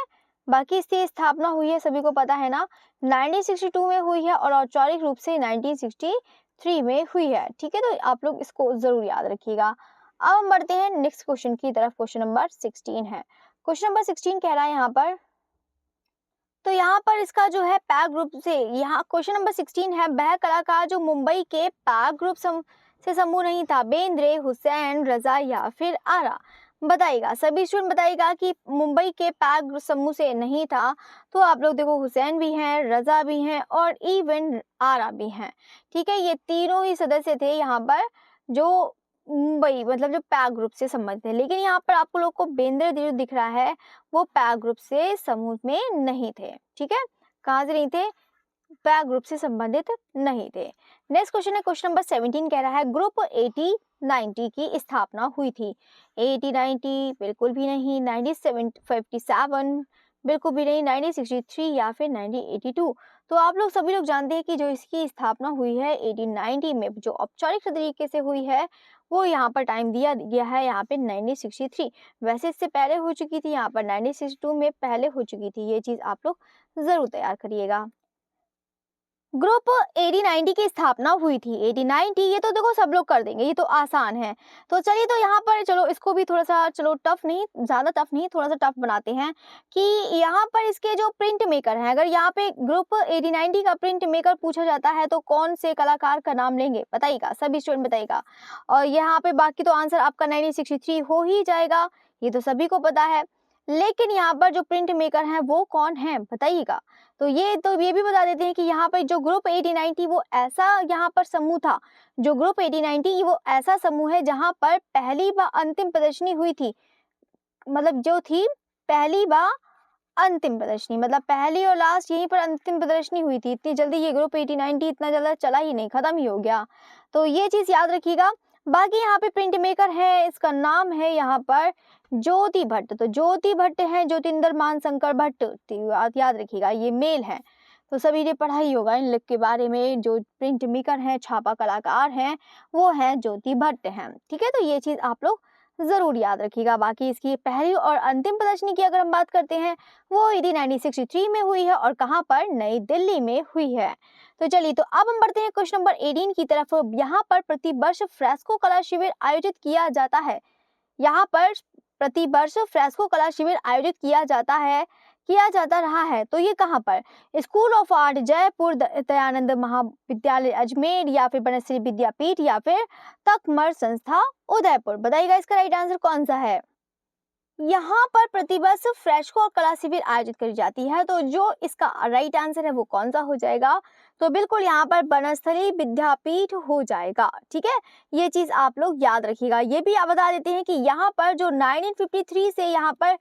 बाकी इसकी स्थापना हुई है सभी को पता है ना, 1962 में हुई है और औपचारिक रूप से 1963 में हुई है। ठीक है, तो आप लोग इसको जरूर याद रखिएगा। अब हम बढ़ते हैं नेक्स्ट क्वेश्चन की तरफ। क्वेश्चन नंबर 16 है। क्वेश्चन नंबर 16 कह रहा है यहाँ पर, तो यहाँ पर इसका जो है पैक ग्रुप से, यहाँ क्वेश्चन नंबर 16 है, वह कलाकार जो मुंबई के पैक ग्रुप से समूह नहीं था, बेंद्रे, हुसैन, रजा या फिर आरा। बताइएगा सभी स्टूडेंट, बताइएगा कि मुंबई के पैक समूह से नहीं था। तो आप लोग देखो हुसैन भी हैं, रजा भी हैं और इवन आरा भी हैं। ठीक है, ये तीनों ही सदस्य थे यहाँ पर जो मुंबई मतलब जो पैक ग्रुप से संबंधित है। लेकिन यहाँ पर आपको लोग को बेंद्रे जो दिख रहा है वो पैक ग्रुप से समूह में नहीं थे। ठीक है, कहाँ से नहीं थे, पैक ग्रुप से संबंधित नहीं थे। नेक्स्ट क्वेश्चन है, क्वेश्चन नंबर 17 कह रहा है, ग्रुप 80-90 की स्थापना हुई थी। 80-90 बिल्कुल भी नहीं, 1957 बिल्कुल भी नहीं, 1963 या फिर 1982। तो आप लोग सभी लोग जानते हैं कि जो इसकी स्थापना हुई है 80-90 में, जो औपचारिक तरीके से हुई है, वो यहाँ पर टाइम दिया गया है यहाँ पे 1963। वैसे इससे पहले हो चुकी थी, यहाँ पर 1962 में पहले हो चुकी थी। ये चीज आप लोग जरूर तैयार करिएगा। ग्रुप 80-90 की स्थापना हुई थी। 80-90 ये तो देखो सब लोग कर देंगे, ये तो आसान है। तो चलिए, तो यहाँ पर चलो इसको भी थोड़ा सा, चलो टफ नहीं, ज्यादा टफ नहीं, थोड़ा सा टफ बनाते हैं कि यहाँ पर इसके जो प्रिंट मेकर हैं, अगर यहाँ पे ग्रुप 80-90 का प्रिंट मेकर पूछा जाता है तो कौन से कलाकार का नाम लेंगे, बताइएगा सभी स्टूडेंट बताइएगा। और यहाँ पे बाकी तो आंसर आपका 1963 हो ही जाएगा, ये तो सभी को पता है। लेकिन यहाँ पर जो प्रिंट मेकर हैं वो कौन है, बताइएगा। तो ये भी बता देते हैं कि यहाँ पर जो ग्रुप 80-90 वो ऐसा यहाँ पर समूह था, जो ग्रुप 80-90 वो ऐसा समूह है जहाँ पर पहली व अंतिम प्रदर्शनी हुई थी। मतलब जो थी पहली व अंतिम प्रदर्शनी, मतलब पहली और लास्ट यहीं पर अंतिम प्रदर्शनी हुई थी। इतनी जल्दी ये ग्रुप 80-90 इतना ज्यादा चला ही नहीं, खत्म ही हो गया। तो ये चीज याद रखिएगा। बाकी यहाँ पे प्रिंट मेकर है, इसका नाम है यहाँ पर ज्योति भट्ट। तो ज्योति भट्ट है, ज्योतिंदर मान शंकर भट्ट, याद रखिएगा ये मेल है। तो सभी ने पढ़ा ही होगा इन लोग के बारे में। जो प्रिंट मेकर हैं, छापा कलाकार हैं, वो हैं ज्योति भट्ट हैं। ठीक है, तो ये चीज़ आप लोग ज़रूर याद रखिएगा। बाकी इसकी पहली और अंतिम प्रदर्शनी की अगर हम बात करते हैं, वो AD 1963 में हुई है और कहाँ पर, नई दिल्ली में हुई है। तो चलिए, तो अब हम बढ़ते हैं क्वेश्चन नंबर 18 की तरफ। यहाँ पर प्रतिवर्ष फ्रेस्को कला शिविर आयोजित किया जाता है। यहाँ पर प्रतिवर्ष फ्रेस्को कला शिविर आयोजित किया जाता रहा है। तो ये कहाँ पर, school of art Jaipur, Dayanand महाविद्यालय अजमेर, या फिर बनश्री विद्यापीठ, या फिर तकमर संस्था उदयपुर। बताइएगा इसका राइट आंसर कौन सा है। यहाँ पर प्रतिवर्ष फ्रेस्को कला शिविर आयोजित करी जाती है। तो जो इसका राइट आंसर है वो कौन सा हो जाएगा, तो बिल्कुल यहाँ पर बनस्थली विद्यापीठ हो जाएगा। ठीक है, ये चीज आप लोग याद रखिएगा। ये भी आप बता देते हैं कि यहाँ पर जो 1953 से यहाँ पर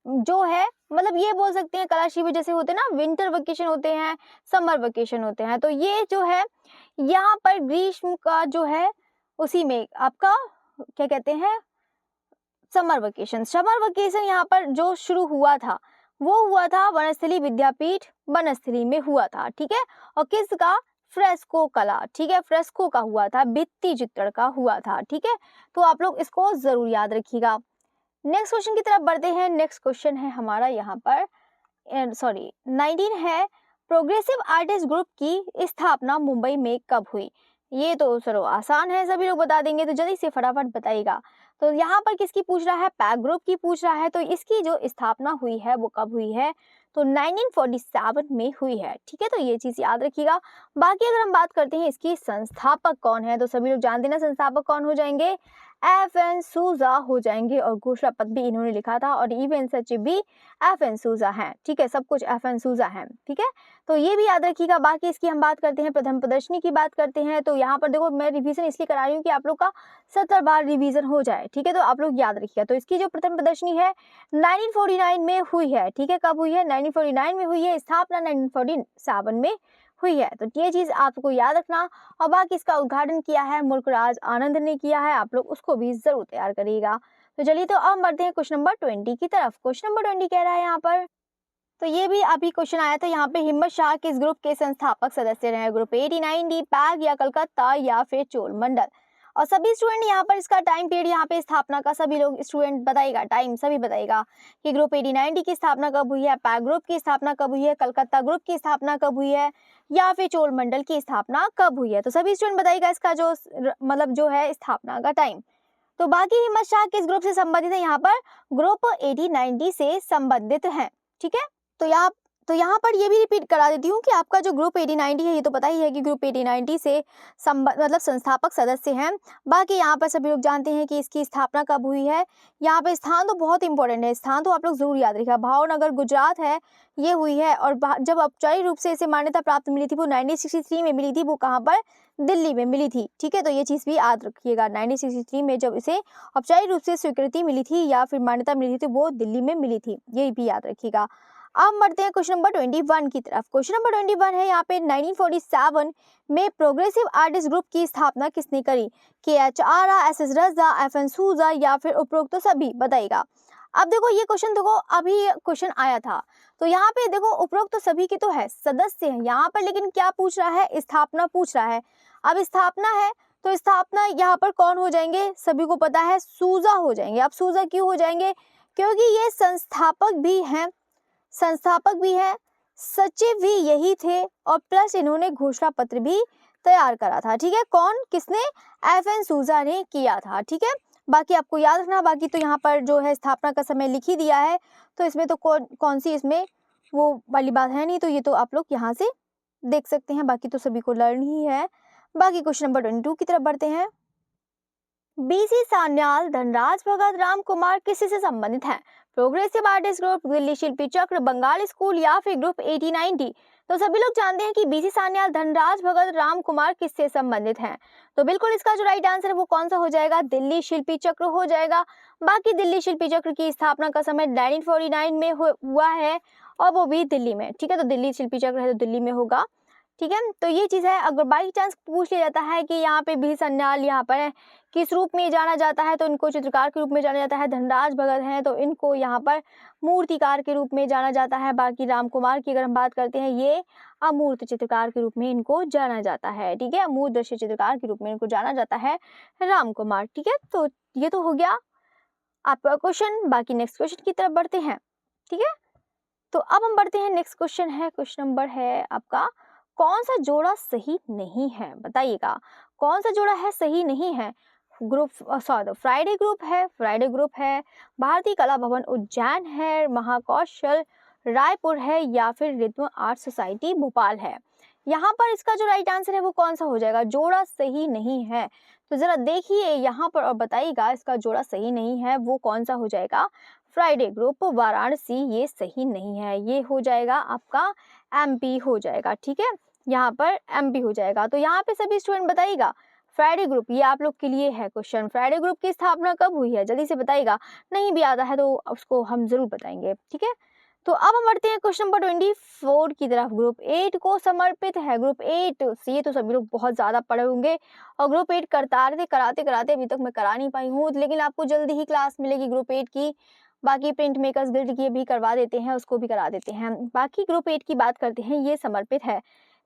जो है, मतलब ये बोल सकते हैं कला शिविर जैसे होते हैं ना, विंटर वेकेशन होते हैं, समर वेकेशन होते हैं, तो ये जो है यहाँ पर ग्रीष्म का जो है उसी में आपका क्या कहते हैं, समर वेकेशन यहाँ पर जो शुरू हुआ था वो हुआ था वनस्थली विद्यापीठ बनस्थली में हुआ था। ठीक है, और किसका, फ्रेस्को कला। ठीक है, फ्रेस्को का हुआ था, भित्ति चित्रण का हुआ था। ठीक है, तो आप लोग इसको जरूर याद रखिएगा। नेक्स्ट क्वेश्चन की तरफ बढ़ते हैं। नेक्स्ट क्वेश्चन है हमारा यहाँ पर 19 है, प्रोग्रेसिव आर्टिस्ट ग्रुप की स्थापना मुंबई में कब हुई। ये तो सर आसान है, सभी लोग बता देंगे, तो जल्दी से फटाफट बताइएगा। तो यहाँ पर किसकी पूछ रहा है, पैक ग्रुप की पूछ रहा है। तो इसकी जो स्थापना हुई है वो कब हुई है, तो 1947 में हुई है। ठीक है, तो ये चीज़ याद रखिएगा। बाकी अगर हम बात करते हैं इसकी संस्थापक कौन है, तो सभी लोग जानते हैं ना संस्थापक कौन हो जाएंगे, FN सूजा हो जाएंगे। और घोषणा पत्र भी इन्होंने लिखा था, और इवेंट सचिव भी FN सूजा हैं। ठीक है, सब कुछ FN सूजा हैं। ठीक है, तो ये भी याद रखिएगा। बाकी इसकी हम बात करते हैं, प्रथम प्रदर्शनी की बात करते हैं। तो यहाँ पर देखो, मैं रिवीजन इसलिए करा रही हूँ कि आप लोग का 70 बार रिवीजन हो जाए। ठीक है, तो आप लोग याद रखिएगा। तो इसकी जो प्रथम प्रदर्शनी है 1949 में हुई है। ठीक है, कब हुई है, 1949 में हुई है। स्थापना 1947 में हुई है। तो ये चीज आपको याद रखना। और बाकी इसका उद्घाटन किया है मुल्कराज आनंद ने किया है, आप लोग उसको भी जरूर तैयार करिएगा। तो चलिए, तो अब बढ़ते हैं क्वेश्चन नंबर 20 की तरफ। क्वेश्चन नंबर 20 कह रहा है यहाँ पर, तो ये भी अभी क्वेश्चन आया था यहाँ पे, हिम्मत शाह किस ग्रुप के संस्थापक सदस्य रहे, ग्रुप 89D, पैग, या कलकत्ता, या फिर चोल मंडल। और सभी स्टूडेंट यहाँ पर इसका टाइम पीरियड, यहाँ पे स्थापना का सभी लोग स्टूडेंट बताएगा, टाइम सभी बताएगा कि ग्रुप 89D की स्थापना कब हुई है, पैग ग्रुप की स्थापना कब हुई है, कलकत्ता ग्रुप की स्थापना कब हुई है, या फिर चोल मंडल की स्थापना कब हुई है। तो सभी स्टूडेंट बताएगा इसका जो मतलब जो है स्थापना का टाइम। तो बाकी हिम्मत शाह किस ग्रुप से संबंधित है, यहाँ पर ग्रुप 89D से संबंधित है। ठीक है, तो यहाँ पर ये भी रिपीट करा देती हूँ कि आपका जो ग्रुप 89D है, ये तो पता ही है कि ग्रुप 89D से मतलब संस्थापक सदस्य हैं। बाकी यहाँ पर सभी लोग जानते हैं कि इसकी स्थापना कब हुई है। यहाँ पे स्थान तो बहुत इंपॉर्टेंट है, स्थान तो आप लोग जरूर याद रखिएगा। भावनगर गुजरात है, ये हुई है। और जब औपचारिक रूप से इसे मान्यता प्राप्त मिली थी वो 1963 में मिली थी, वो कहाँ पर, दिल्ली में मिली थी। ठीक है, तो ये चीज़ भी याद रखिएगा। 1963 में जब इसे औपचारिक रूप से स्वीकृति मिली थी या फिर मान्यता मिली थी, वो दिल्ली में मिली थी, ये भी याद रखिएगा। अब बढ़ते हैं क्वेश्चन नंबर 21 की तरफ। क्वेश्चन नंबर 21 है यहाँ पे, 1947 में प्रोग्रेसिव आर्टिस्ट ग्रुप की स्थापना किसने करी, KH आरा, SS रजा, FN सूजा, या फिर उपरोक्त तो सभी। बताइएगा। अब देखो ये क्वेश्चन, देखो अभी क्वेश्चन आया था, तो यहाँ पे देखो उपरोक्त तो सभी के तो है, सदस्य है यहाँ पर, लेकिन क्या पूछ रहा है, स्थापना पूछ रहा है। अब स्थापना है तो स्थापना यहाँ पर कौन हो जाएंगे, सभी को पता है, सूजा हो जाएंगे। अब सूजा क्यों हो जाएंगे, क्योंकि ये संस्थापक भी हैं, सचिव भी यही थे, और प्लस इन्होंने घोषणा पत्र भी तैयार करा था। ठीक है, कौन, किसने, FN सूजा ने किया था। ठीक है, बाकी आपको याद रखना। बाकी तो यहाँ पर जो है स्थापना का समय लिख ही दिया है, तो इसमें तो कौन सी इसमें वो वाली बात है नहीं, तो ये तो आप लोग यहाँ से देख सकते हैं। बाकी तो सभी को लर्न ही है। बाकी क्वेश्चन नंबर 22 की तरफ बढ़ते हैं। BC सान्याल, धनराज भगत, राम कुमार किसी से संबंधित हैं, प्रोग्रेसिव आर्टिस्ट ग्रुप, दिल्ली शिल्पी चक्र, बंगाल स्कूल, या फिर ग्रुप 89D। तो सभी लोग जानते हैं कि BC सान्याल, धनराज भगत, राम कुमार किससे संबंधित हैं। तो बिल्कुल इसका जो राइट आंसर है वो कौन सा हो जाएगा, दिल्ली शिल्पी चक्र हो जाएगा। बाकी दिल्ली शिल्पी चक्र की स्थापना का समय 1949 में हुआ है, और वो भी दिल्ली में। ठीक है, तो दिल्ली शिल्पी चक्र है तो दिल्ली में होगा। ठीक है, तो ये चीज़ है। अगर बाई चांस पूछ लिया जाता है कि यहाँ पे बी सन्याल यहाँ पर है, किस रूप में जाना जाता है, तो इनको चित्रकार के रूप में जाना जाता है। धनराज भगत हैं तो इनको यहाँ पर मूर्तिकार के रूप में जाना जाता है। बाकी राम कुमार की अगर हम बात करते हैं, ये अमूर्त चित्रकार के रूप में इनको जाना जाता है। ठीक है, अमूर्त दृश्य चित्रकार के रूप में इनको जाना जाता है, राम कुमार। ठीक है, तो ये तो हो गया आपका क्वेश्चन। बाकी नेक्स्ट क्वेश्चन की तरफ बढ़ते हैं। ठीक है, तो अब हम बढ़ते हैं, नेक्स्ट क्वेश्चन है, क्वेश्चन नंबर है आपका, कौन सा जोड़ा सही नहीं है, बताइएगा कौन सा जोड़ा है सही नहीं है। ग्रुप सॉरी फ्राइडे ग्रुप है, भारतीय कला भवन उज्जैन है, महाकौशल रायपुर है, या फिर रिद्म आर्ट सोसाइटी भोपाल है। यहाँ पर इसका जो राइट आंसर है वो कौन सा हो जाएगा, जोड़ा सही नहीं है। तो जरा देखिए यहाँ पर और बताइएगा इसका जोड़ा सही नहीं है वो कौन सा हो जाएगा। फ्राइडे ग्रुप वाराणसी ये सही नहीं है, ये हो जाएगा आपका एमपी हो जाएगा। ठीक है, यहाँ पर एमपी हो जाएगा। तो यहाँ पे सभी स्टूडेंट बताइएगा फ्राइडे ग्रुप, ये आप लोग के लिए है क्वेश्चन, फ्राइडे ग्रुप की स्थापना कब हुई है, जल्दी से बताइएगा। नहीं भी आता है तो उसको हम जरूर बताएंगे। ठीक है, तो अब हम बढ़ते हैं क्वेश्चन नंबर 24 की तरफ। ग्रुप 8 को समर्पित है, ग्रुप 8 से ये तो सभी लोग बहुत ज़्यादा पढ़े होंगे, और ग्रुप 8 कराते कराते अभी तक मैं करा नहीं पाई हूँ, लेकिन आपको जल्दी ही क्लास मिलेगी ग्रुप 8 की। बाकी प्रिंट मेकर्स गिल्ड की भी करवा देते हैं, उसको भी करा देते हैं। बाकी ग्रुप 8 की बात करते हैं, ये समर्पित है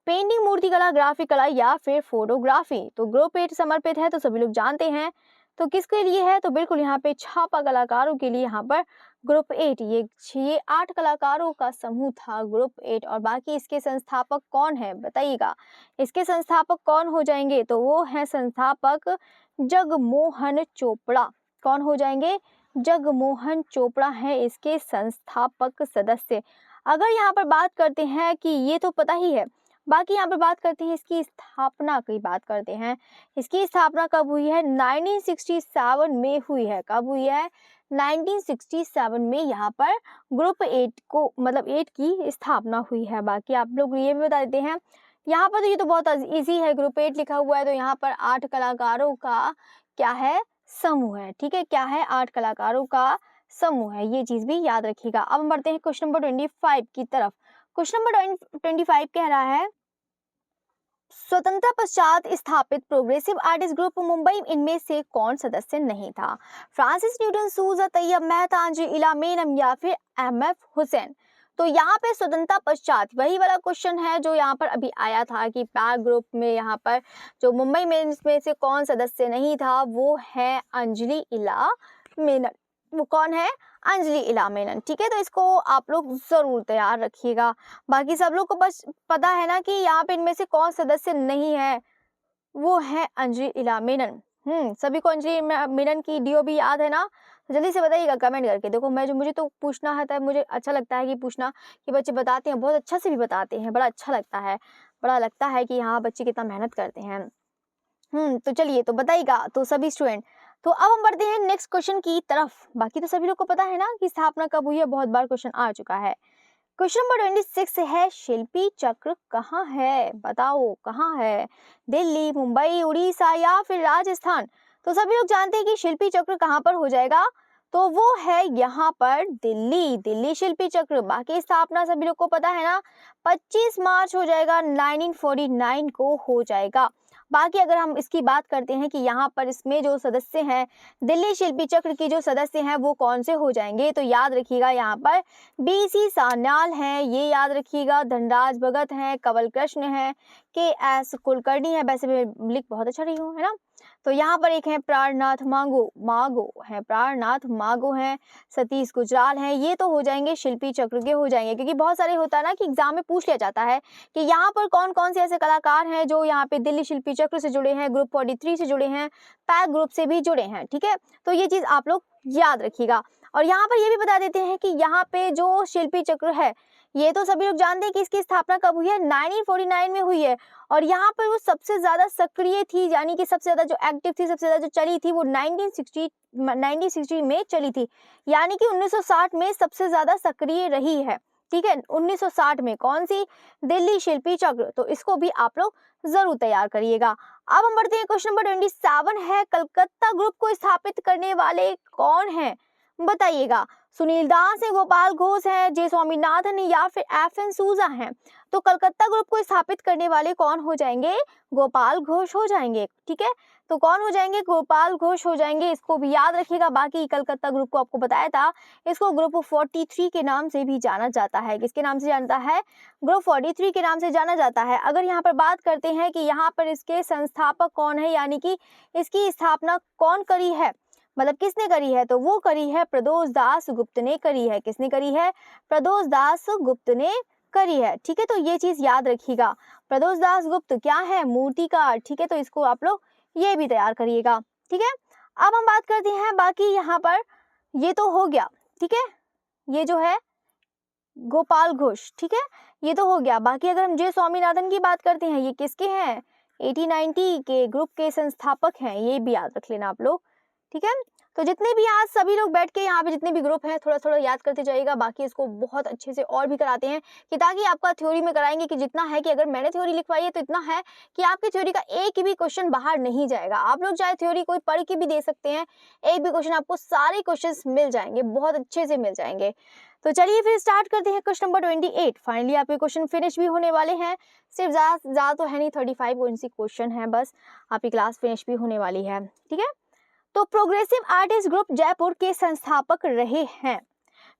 पेंटिंग, मूर्तिकला, ग्राफिक कला या फिर फोटोग्राफी। तो ग्रुप 8 समर्पित है तो सभी लोग जानते हैं, तो किसके लिए है, तो बिल्कुल यहाँ पे छापा कलाकारों के लिए यहाँ पर ग्रुप 8, ये 8 कलाकारों का समूह था ग्रुप 8। और बाकी इसके संस्थापक कौन है बताइएगा, इसके संस्थापक कौन हो जाएंगे, तो वो है संस्थापक जगमोहन चोपड़ा। कौन हो जाएंगे, जगमोहन चोपड़ा है इसके संस्थापक सदस्य। अगर यहाँ पर बात करते हैं कि ये तो पता ही है, बाकी यहाँ पर बात करते हैं इसकी स्थापना की बात करते हैं। इसकी स्थापना कब हुई है, 1967 में हुई है। कब हुई है, 1967 में यहाँ पर ग्रुप 8 को मतलब 8 की स्थापना हुई है। बाकी आप लोग ये भी बता देते हैं यहाँ पर, तो ये तो बहुत इजी है, ग्रुप 8 लिखा हुआ है तो यहाँ पर 8 कलाकारों का क्या है, समूह है। ठीक है, क्या है, 8 कलाकारों का समूह है, ये चीज भी याद रखिएगा। अब हम बढ़ते हैं क्वेश्चन नंबर 25 की तरफ। क्वेश्चन नंबर 25 कह रहा है, स्वतंत्रता पश्चात स्थापित प्रोग्रेसिव आर्टिस्ट ग्रुप मुंबई इनमें से कौन सदस्य नहीं था। फ्रांसिस न्यूटन, सूजा, तैयब मेहता, अंजुल इला मेनन या फिर एमएफ हुसैन। तो यहाँ पे स्वतंत्रता पश्चात वही वाला क्वेश्चन है जो यहाँ पर अभी आया था कि पैक ग्रुप में यहाँ पर जो मुंबई में इसमें से कौन सदस्य नहीं था, वो है अंजलि इला मेनन। वो कौन है, अंजलि इला मेनन। ठीक है, तो इसको आप लोग जरूर तैयार रखिएगा। बाकी सब लोग को बस पता है ना कि यहाँ पे इनमें से कौन सदस्य नहीं है, वो है अंजलि इला मेनन। सभी को अंजलि मेनन की डीओ भी याद है ना, तो जल्दी से बताइएगा कमेंट करके। देखो मुझे तो पूछना है, तब मुझे अच्छा लगता है कि पूछना, कि बच्चे बताते हैं, बहुत अच्छा से भी बताते हैं, बड़ा अच्छा लगता है, बड़ा लगता है कि हाँ बच्चे कितना मेहनत करते हैं। तो चलिए, तो बताइएगा तो सभी स्टूडेंट। तो अब हम बढ़ते हैं नेक्स्ट क्वेश्चन की तरफ। बाकी तो सभी लोग को पता है ना कि स्थापना कब हुई है, बहुत बार क्वेश्चन आ चुका है। क्वेश्चन नंबर 26 है, शिल्पी चक्र कहाँ है, बताओ कहाँ है, दिल्ली, मुंबई, उड़ीसा या फिर राजस्थान। तो सभी लोग जानते हैं कि शिल्पी चक्र कहाँ पर हो जाएगा, तो वो है यहाँ पर दिल्ली शिल्पी चक्र। बाकी स्थापना सभी लोग को पता है ना, 25 मार्च हो जाएगा, 1949 को हो जाएगा। बाकी अगर हम इसकी बात करते हैं कि यहाँ पर इसमें जो सदस्य हैं, दिल्ली शिल्पी चक्र के जो सदस्य हैं वो कौन से हो जाएंगे, तो याद रखिएगा यहाँ पर बीसी सान्याल हैं, ये याद रखिएगा, धनराज भगत हैं, कंवल कृष्ण हैं, के एस कुलकर्णी है, वैसे मैं लिख बहुत अच्छा रही हूँ है ना। तो यहाँ पर एक है प्राणनाथ मागो हैं, सतीश गुजराल हैं, ये तो हो जाएंगे शिल्पी चक्र के हो जाएंगे। क्योंकि बहुत सारे होता है ना कि एग्जाम में पूछ लिया जाता है कि यहाँ पर कौन कौन से ऐसे कलाकार हैं जो यहाँ पे दिल्ली शिल्पी चक्र से जुड़े हैं, ग्रुप 43 से जुड़े हैं, पैक ग्रुप से भी जुड़े हैं। ठीक है, तो ये चीज आप लोग याद रखिएगा। और यहाँ पर ये भी बता देते हैं कि यहाँ पे जो शिल्पी चक्र है, ये तो सभी लोग जानते हैं कि इसकी स्थापना कब हुई है, 1949 में हुई है। और यहाँ पर वो सबसे ज्यादा सक्रिय थी, यानी कि सबसे ज्यादा जो एक्टिव थी, सबसे ज्यादा जो चली थी, वो 1960 में चली थी, यानी कि 1960 में सबसे ज्यादा सक्रिय रही है। ठीक है, 1960 में कौन सी, दिल्ली शिल्पी चक्र। तो इसको भी आप लोग जरूर तैयार करिएगा। अब हम बढ़ते हैं, क्वेश्चन नंबर 27 है, कलकत्ता ग्रुप को स्थापित करने वाले कौन हैं, बताइएगा। सुनील दास है, गोपाल घोष है, जे स्वामीनाथन है या फिर एफ.एन. सूजा हैं। तो कलकत्ता ग्रुप को स्थापित करने वाले कौन हो जाएंगे? गोपाल घोष हो जाएंगे। ठीक है, तो कौन हो जाएंगे? गोपाल घोष हो जाएंगे। इसको भी याद रखिएगा। बाकी कलकत्ता ग्रुप को आपको बताया था, इसको ग्रुप 43 के नाम से भी जाना जाता है। किसके नाम से जानता है? ग्रुप 43 के नाम से जाना जाता है। अगर यहाँ पर बात करते हैं कि यहाँ पर इसके संस्थापक कौन है, यानी कि इसकी स्थापना कौन करी है, मतलब किसने करी है, तो वो करी है प्रदोष दास गुप्त ने करी है। किसने करी है? प्रदोष दास गुप्त ने करी है। ठीक है, तो ये चीज याद रखिएगा। प्रदोष दास गुप्त क्या है? मूर्तिकार। ठीक है, तो इसको आप लोग ये भी तैयार करिएगा। ठीक है, अब हम बात करते हैं बाकी यहाँ पर, ये तो हो गया। ठीक है, ये जो है गोपाल घोष, ठीक है, ये तो हो गया। बाकी अगर हम जे स्वामीनाथन की बात करते हैं, ये किसके हैं? 8090 के ग्रुप के संस्थापक हैं। ये भी याद रख लेना आप लोग। ठीक है, तो जितने भी आज सभी लोग बैठ के यहाँ पे जितने भी ग्रुप हैं थोड़ा थोड़ा याद करते जाइएगा। बाकी इसको बहुत अच्छे से और भी कराते हैं कि ताकि आपका थ्योरी में कराएंगे कि जितना है कि अगर मैंने थ्योरी लिखवाई है तो इतना है कि आपकी थ्योरी का एक भी क्वेश्चन बाहर नहीं जाएगा। आप लोग चाहे थ्योरी कोई पढ़ के भी दे सकते हैं, एक भी क्वेश्चन आपको सारे क्वेश्चन मिल जाएंगे, बहुत अच्छे से मिल जाएंगे। तो चलिए फिर स्टार्ट करते हैं क्वेश्चन नंबर 28। फाइनली आपके क्वेश्चन फिनिश भी होने वाले हैं। सिर्फ ज़्यादा तो है नहीं, 35 कौन सी क्वेश्चन है, बस आपकी क्लास फिनिश भी होने वाली है। ठीक है, तो प्रोग्रेसिव आर्टिस्ट ग्रुप जयपुर के संस्थापक रहे हैं।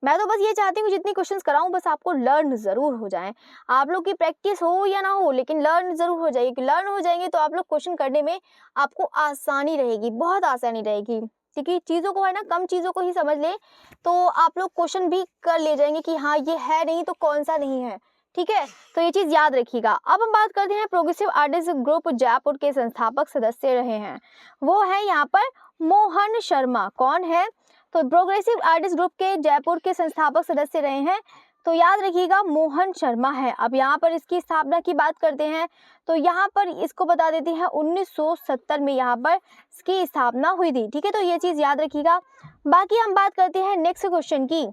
मैं तो बस ये चाहती हूँ जितनी क्वेश्चंस कराऊं बस आपको लर्न जरूर हो जाए। आप लोग की प्रैक्टिस हो या ना हो, लेकिन लर्न जरूर हो जाएगी। लर्न हो जाएंगे तो आप लोग क्वेश्चन करने में आपको आसानी रहेगी, बहुत आसानी रहेगी। क्योंकि चीज़ों को है ना, कम चीज़ों को ही समझ ले तो आप लोग क्वेश्चन भी कर ले जाएंगे कि हाँ ये है नहीं तो कौन सा नहीं है। ठीक है, तो ये चीज़ याद रखिएगा। अब हम बात करते हैं प्रोग्रेसिव आर्टिस्ट ग्रुप जयपुर के संस्थापक सदस्य रहे हैं, वो है यहाँ पर मोहन शर्मा। कौन है? तो प्रोग्रेसिव आर्टिस्ट ग्रुप के जयपुर के संस्थापक सदस्य रहे हैं, तो याद रखिएगा मोहन शर्मा है। अब यहाँ पर इसकी स्थापना की बात करते हैं तो यहाँ पर इसको बता देते हैं 1970 में यहाँ पर इसकी स्थापना हुई थी। ठीक है, तो ये चीज़ याद रखिएगा। बाकी हम बात करते हैं नेक्स्ट क्वेश्चन की।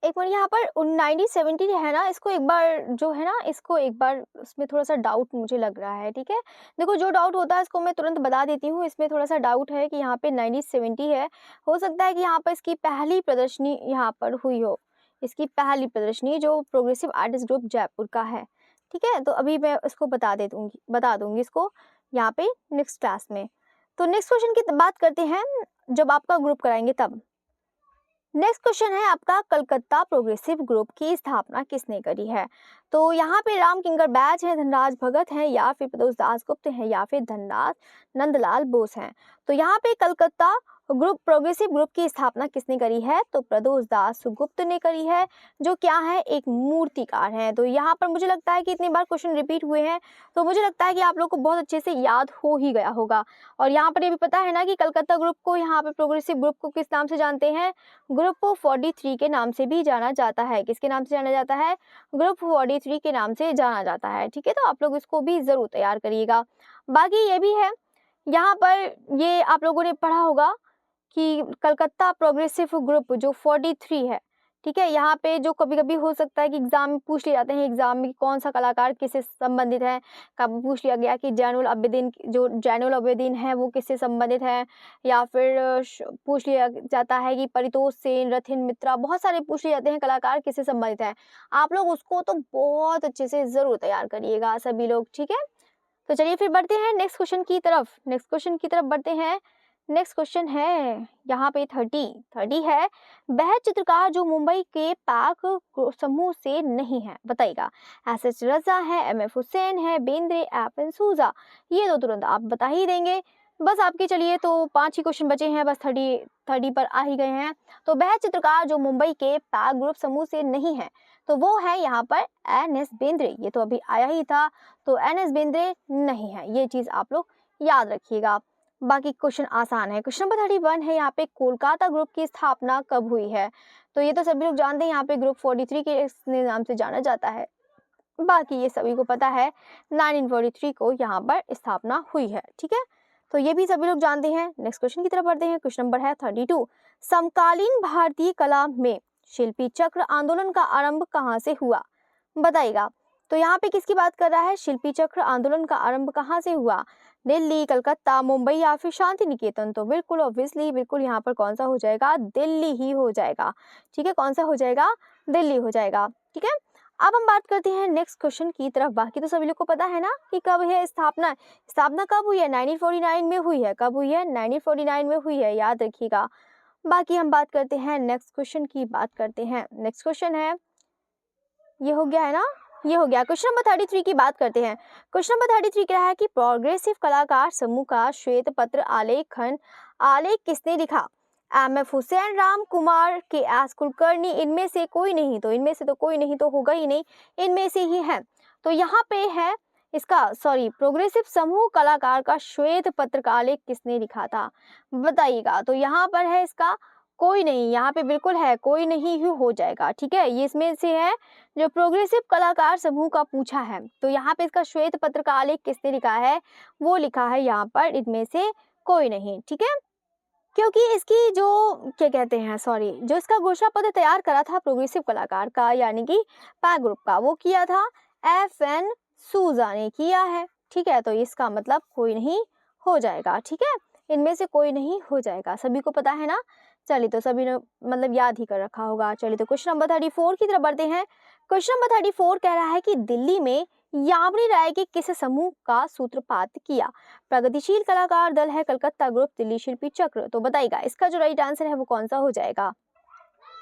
एक मिनट, यहाँ पर 1970 है ना, इसको एक बार जो है ना, इसको एक बार उसमें थोड़ा सा डाउट मुझे लग रहा है। ठीक है, देखो जो डाउट होता है इसको मैं तुरंत बता देती हूँ। इसमें थोड़ा सा डाउट है कि यहाँ पे 1970 है, हो सकता है कि यहाँ पर इसकी पहली प्रदर्शनी यहाँ पर हुई हो, इसकी पहली प्रदर्शनी जो प्रोग्रेसिव आर्टिस्ट ग्रुप जयपुर का है। ठीक है, तो अभी मैं इसको बता दूंगी इसको यहाँ पे नेक्स्ट क्लास में। तो नेक्स्ट क्वेश्चन की बात करते हैं जब आपका ग्रुप कराएंगे तब। नेक्स्ट क्वेश्चन है आपका, कलकत्ता प्रोग्रेसिव ग्रुप की स्थापना किसने करी है? तो यहाँ पे राम किंकर बैज है, धनराज भगत है या फिर प्रदोष दास गुप्त है या फिर धनराज नंदलाल बोस हैं। तो यहाँ पे कलकत्ता ग्रुप प्रोग्रेसिव ग्रुप की स्थापना किसने करी है? तो प्रदोष दास गुप्त ने करी है, जो क्या है, एक मूर्तिकार है। तो यहाँ पर मुझे लगता है कि इतनी बार क्वेश्चन रिपीट हुए हैं तो मुझे लगता है कि आप लोग को बहुत अच्छे से याद हो ही गया होगा। और यहाँ पर ये भी पता है ना कि कलकत्ता ग्रुप को, यहाँ पे प्रोग्रेसिव ग्रुप को किस नाम से जानते हैं? ग्रुप 43 के नाम से भी जाना जाता है। किसके नाम से जाना जाता है? ग्रुप 43 के नाम से जाना जाता है। ठीक है, तो आप लोग इसको भी जरूर तैयार करिएगा। बाकी ये भी है, यहाँ पर ये आप लोगों ने पढ़ा होगा कि कलकत्ता प्रोग्रेसिव ग्रुप जो 43 है, ठीक है, यहाँ पे जो कभी कभी हो सकता है कि एग्जाम में पूछ लिए जाते हैं, एग्जाम में कौन सा कलाकार किससे संबंधित है। कभी पूछ लिया गया कि जैनुल आबेदीन है वो किससे संबंधित है, या फिर पूछ लिया जाता है कि परितोष सेन, रथिन मित्रा, बहुत सारे पूछ लिए जाते हैं कलाकार किससे संबंधित है। आप लोग उसको तो बहुत अच्छे से जरूर तैयार करिएगा सभी लोग। ठीक है, तो चलिए फिर बढ़ते हैं नेक्स्ट क्वेश्चन की तरफ बढ़ते हैं। नेक्स्ट क्वेश्चन है यहाँ पे 30 है, वह चित्रकार जो मुंबई के पाक समूह से नहीं है, बताइएगा। एस.एच. रजा है, M.F. हुसैन है, बेंद्रे, एफ.एन. सूजा। ये तो तुरंत आप बता ही देंगे। बस आपके चलिए तो 5 ही क्वेश्चन बचे हैं, बस 30 पर आ ही गए हैं। तो वह चित्रकार जो मुंबई के पाक ग्रुप समूह से नहीं है, तो वो है यहाँ पर N.S. बेंद्रे। ये तो अभी आया ही था, तो N.S. बेंद्रे नहीं है, ये चीज़ आप लोग याद रखिएगा। बाकी क्वेश्चन आसान है। क्वेश्चन नंबर 31 है यहाँ पे, कोलकाता ग्रुप की स्थापना कब हुई है? तो ये तो सभी लोग जानते हैं, यहाँ पे ग्रुप 43 के नाम से जाना जाता है। बाकी ये सभी को पता है 1943 को यहाँ पर स्थापना हुई है। ठीक है, तो ये भी सभी लोग जानते हैं। नेक्स्ट क्वेश्चन की तरफ बढ़ते हैं। क्वेश्चन नंबर है 32, समकालीन भारतीय कला में शिल्पी चक्र आंदोलन का आरंभ कहाँ से हुआ, बताइएगा। तो यहाँ पे किसकी बात कर रहा है? शिल्पी चक्र आंदोलन का आरंभ कहाँ से हुआ? दिल्ली, कलकत्ता, मुंबई या फिर शांति निकेतन? तो बिल्कुल ऑब्वियसली बिल्कुल यहाँ पर कौन सा हो जाएगा, दिल्ली ही हो जाएगा। ठीक है, कौन सा हो जाएगा, दिल्ली हो जाएगा। ठीक है, अब हम बात करते हैं नेक्स्ट क्वेश्चन की तरफ। बाकी तो सभी लोग को पता है ना कि कब है स्थापना, स्थापना कब हुई है, 1949 में हुई है। कब हुई है, 1949 में हुई है, याद रखिएगा। बाकी हम बात करते हैं नेक्स्ट क्वेश्चन की, बात करते हैं नेक्स्ट क्वेश्चन है, ये हो गया है ना, ये हो गया। क्वेश्चन नंबर 33 की बात करते हैं। क्वेश्चन नंबर 33 क्या है कि प्रोग्रेसिव कलाकार समूह का श्वेत पत्र आलेख किसने लिखा? एम.एफ. हुसैन, राम कुमार, के.एस. कुलकर्णी, इनमें से कोई नहीं। तो इनमें से तो कोई नहीं तो होगा ही नहीं, इनमें से ही है। तो यहाँ पे है इसका प्रोग्रेसिव समूह कलाकार का श्वेत पत्र का आलेख किसने लिखा था, बताइएगा। तो यहाँ पर है इसका कोई नहीं, यहाँ पे बिल्कुल है कोई नहीं ही हो जाएगा। ठीक है, ये इसमें से है जो प्रोग्रेसिव कलाकार समूह का पूछा है। तो यहाँ पे इसका श्वेत पत्र का आलेख किसने लिखा है, वो लिखा है यहाँ पर इनमें से कोई नहीं। ठीक है, क्योंकि इसकी जो क्या कहते हैं जो इसका घोषणा पत्र तैयार करा था प्रोग्रेसिव कलाकार का, यानी कि पैक ग्रुप का, वो किया था FN सूजा ने किया है। ठीक है, तो इसका मतलब कोई नहीं हो जाएगा। ठीक है, इनमें से कोई नहीं हो जाएगा, सभी को पता है ना। चलिए, तो सभी ने मतलब याद ही कर रखा होगा। चलिए, तो क्वेश्चन नंबर 34 की तरफ बढ़ते हैं। क्वेश्चन नंबर 34 कह रहा है कि दिल्ली में यामिनी राय के किस समूह का सूत्रपात किया? प्रगतिशील कलाकार दल है, कलकत्ता ग्रुप, दिल्ली शिल्पी चक्र? तो बताइएगा इसका जो राइट आंसर है वो कौन सा हो जाएगा।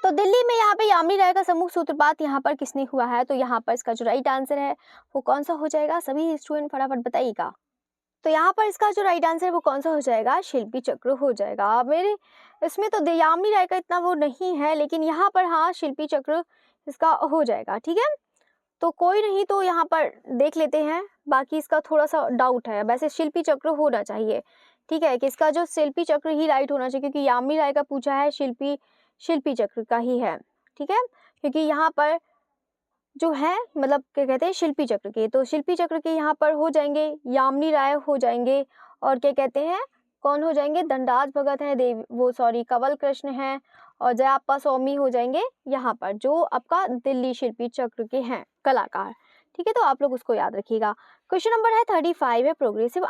तो दिल्ली में यहाँ पे यामिनी राय का समूह सूत्रपात यहाँ पर किसने हुआ है? तो यहाँ पर इसका जो राइट आंसर है वो कौन सा हो जाएगा, सभी स्टूडेंट फटाफट बताइएगा। तो यहाँ पर इसका जो राइट आंसर है वो कौन सा हो जाएगा, शिल्पी चक्र हो जाएगा। मेरे इसमें तो यामिनी राय का इतना वो नहीं है, लेकिन यहाँ पर हाँ शिल्पी चक्र इसका हो जाएगा। ठीक है, तो कोई नहीं तो यहाँ पर देख लेते हैं, बाकी इसका थोड़ा सा डाउट है। वैसे शिल्पी चक्र होना चाहिए। ठीक है, कि इसका जो शिल्पी चक्र ही राइट होना चाहिए, क्योंकि यामिनी राय का पूछा है, शिल्पी चक्र का ही है। ठीक है, क्योंकि यहाँ पर जो है मतलब क्या कहते हैं शिल्पी चक्र के, तो शिल्पी चक्र के यहाँ पर हो जाएंगे यामिनी राय हो जाएंगे, और क्या कहते हैं कौन हो जाएंगे, धनराज भगत है, कंवल कृष्ण है, और जयाप्पा स्वामी हो जाएंगे यहाँ पर, जो आपका दिल्ली शिल्पी चक्र के हैं कलाकार। ठीक है, तो आप लोग उसको याद रखिएगा। क्वेश्चन नंबर है 35 है, प्रोग्रेसिव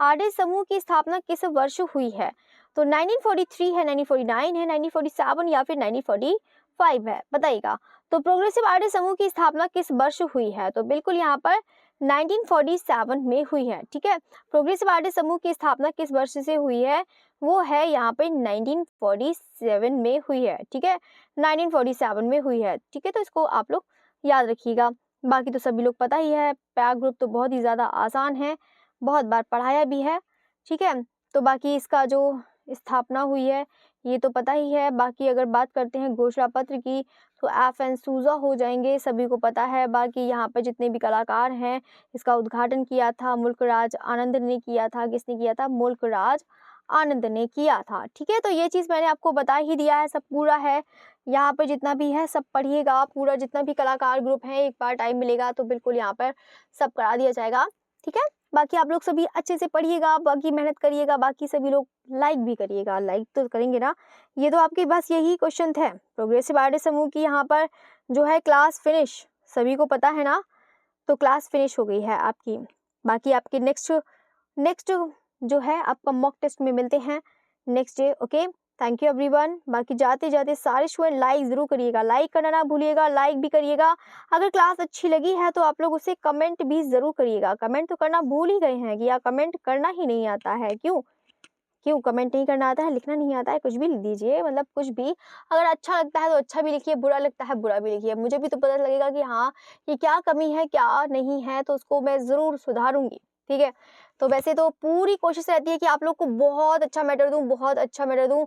आर्टिस्ट समूह की स्थापना किस वर्ष हुई है? तो 1943 है, 1949 है, 1947 या फिर 1945 है, बताइएगा। तो प्रोग्रेसिव आर्टिस्ट समूह की स्थापना किस वर्ष हुई है? तो बिल्कुल यहाँ पर 1947 में हुई है। ठीक है, प्रोग्रेसिव आर्टिस्ट समूह की स्थापना किस वर्ष से हुई है? वो है यहाँ पे 1947 में हुई है। ठीक है, 1947 में हुई है। ठीक है, तो इसको आप लोग याद रखिएगा। बाकी तो सभी लोग पता ही है, पैक ग्रुप तो बहुत ही ज़्यादा आसान है, बहुत बार पढ़ाया भी है। ठीक है, तो बाकी इसका जो स्थापना हुई है ये तो पता ही है। बाकी अगर बात करते हैं घोषणा पत्र की, तो FN सूजा हो जाएंगे, सभी को पता है। बाकी यहाँ पर जितने भी कलाकार हैं, इसका उद्घाटन किया था मुल्कराज आनंद ने किया था। किसने किया था? मुल्कराज आनंद ने किया था। ठीक है, तो ये चीज़ मैंने आपको बता ही दिया है, सब पूरा है यहाँ पर, जितना भी है सब पढ़िएगा पूरा, जितना भी कलाकार ग्रुप है, एक बार टाइम मिलेगा तो बिल्कुल यहाँ पर सब करा दिया जाएगा। ठीक है, बाकी आप लोग सभी अच्छे से पढ़िएगा, बाकी मेहनत करिएगा, बाकी सभी लोग लाइक भी करिएगा, लाइक तो करेंगे ना। ये तो आपके बस यही क्वेश्चन थे प्रोग्रेसिव आर्टिस्ट समूह की। यहाँ पर जो है क्लास फिनिश, सभी को पता है ना, तो क्लास फिनिश हो गई है आपकी। बाकी आपके नेक्स्ट जो है आपका मॉक टेस्ट में मिलते हैं next day. Okay, thank you everyone. बाकी जाते जाते सारे स्टूडेंट लाइक ज़रूर करिएगा, लाइक करना ना भूलिएगा, लाइक भी करिएगा। अगर क्लास अच्छी लगी है तो आप लोग उसे कमेंट भी ज़रूर करिएगा। कमेंट तो करना भूल ही गए हैं कि यार कमेंट करना ही नहीं आता है, क्यों कमेंट नहीं करना आता है, लिखना नहीं आता है? कुछ भी लिख दीजिए, मतलब कुछ भी। अगर अच्छा लगता है तो अच्छा भी लिखिए, बुरा लगता है बुरा भी लिखिए, मुझे भी तो पता लगेगा कि हाँ ये क्या कमी है क्या नहीं है, तो उसको मैं ज़रूर सुधारूंगी। ठीक है, तो वैसे तो पूरी कोशिश रहती है कि आप लोग को बहुत अच्छा मैटर दूं, बहुत अच्छा मैटर दूं,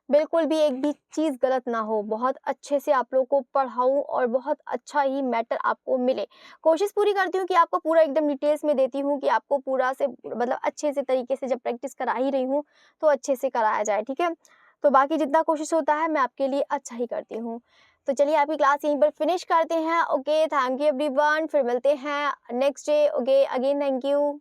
बिल्कुल भी एक भी चीज़ गलत ना हो, बहुत अच्छे से आप लोग को पढ़ाऊं और बहुत अच्छा ही मैटर आपको मिले। कोशिश पूरी करती हूँ कि आपको पूरा एकदम डिटेल्स में देती हूँ कि आपको पूरा से मतलब अच्छे से तरीके से, जब प्रैक्टिस करा ही रही हूँ तो अच्छे से कराया जाए। ठीक है, तो बाकी जितना कोशिश होता है मैं आपके लिए अच्छा ही करती हूँ। तो चलिए आपकी क्लास यहीं पर फिनिश करते हैं। ओके, थैंक यू एवरीवन, फिर मिलते हैं next day. Okay, again thank you.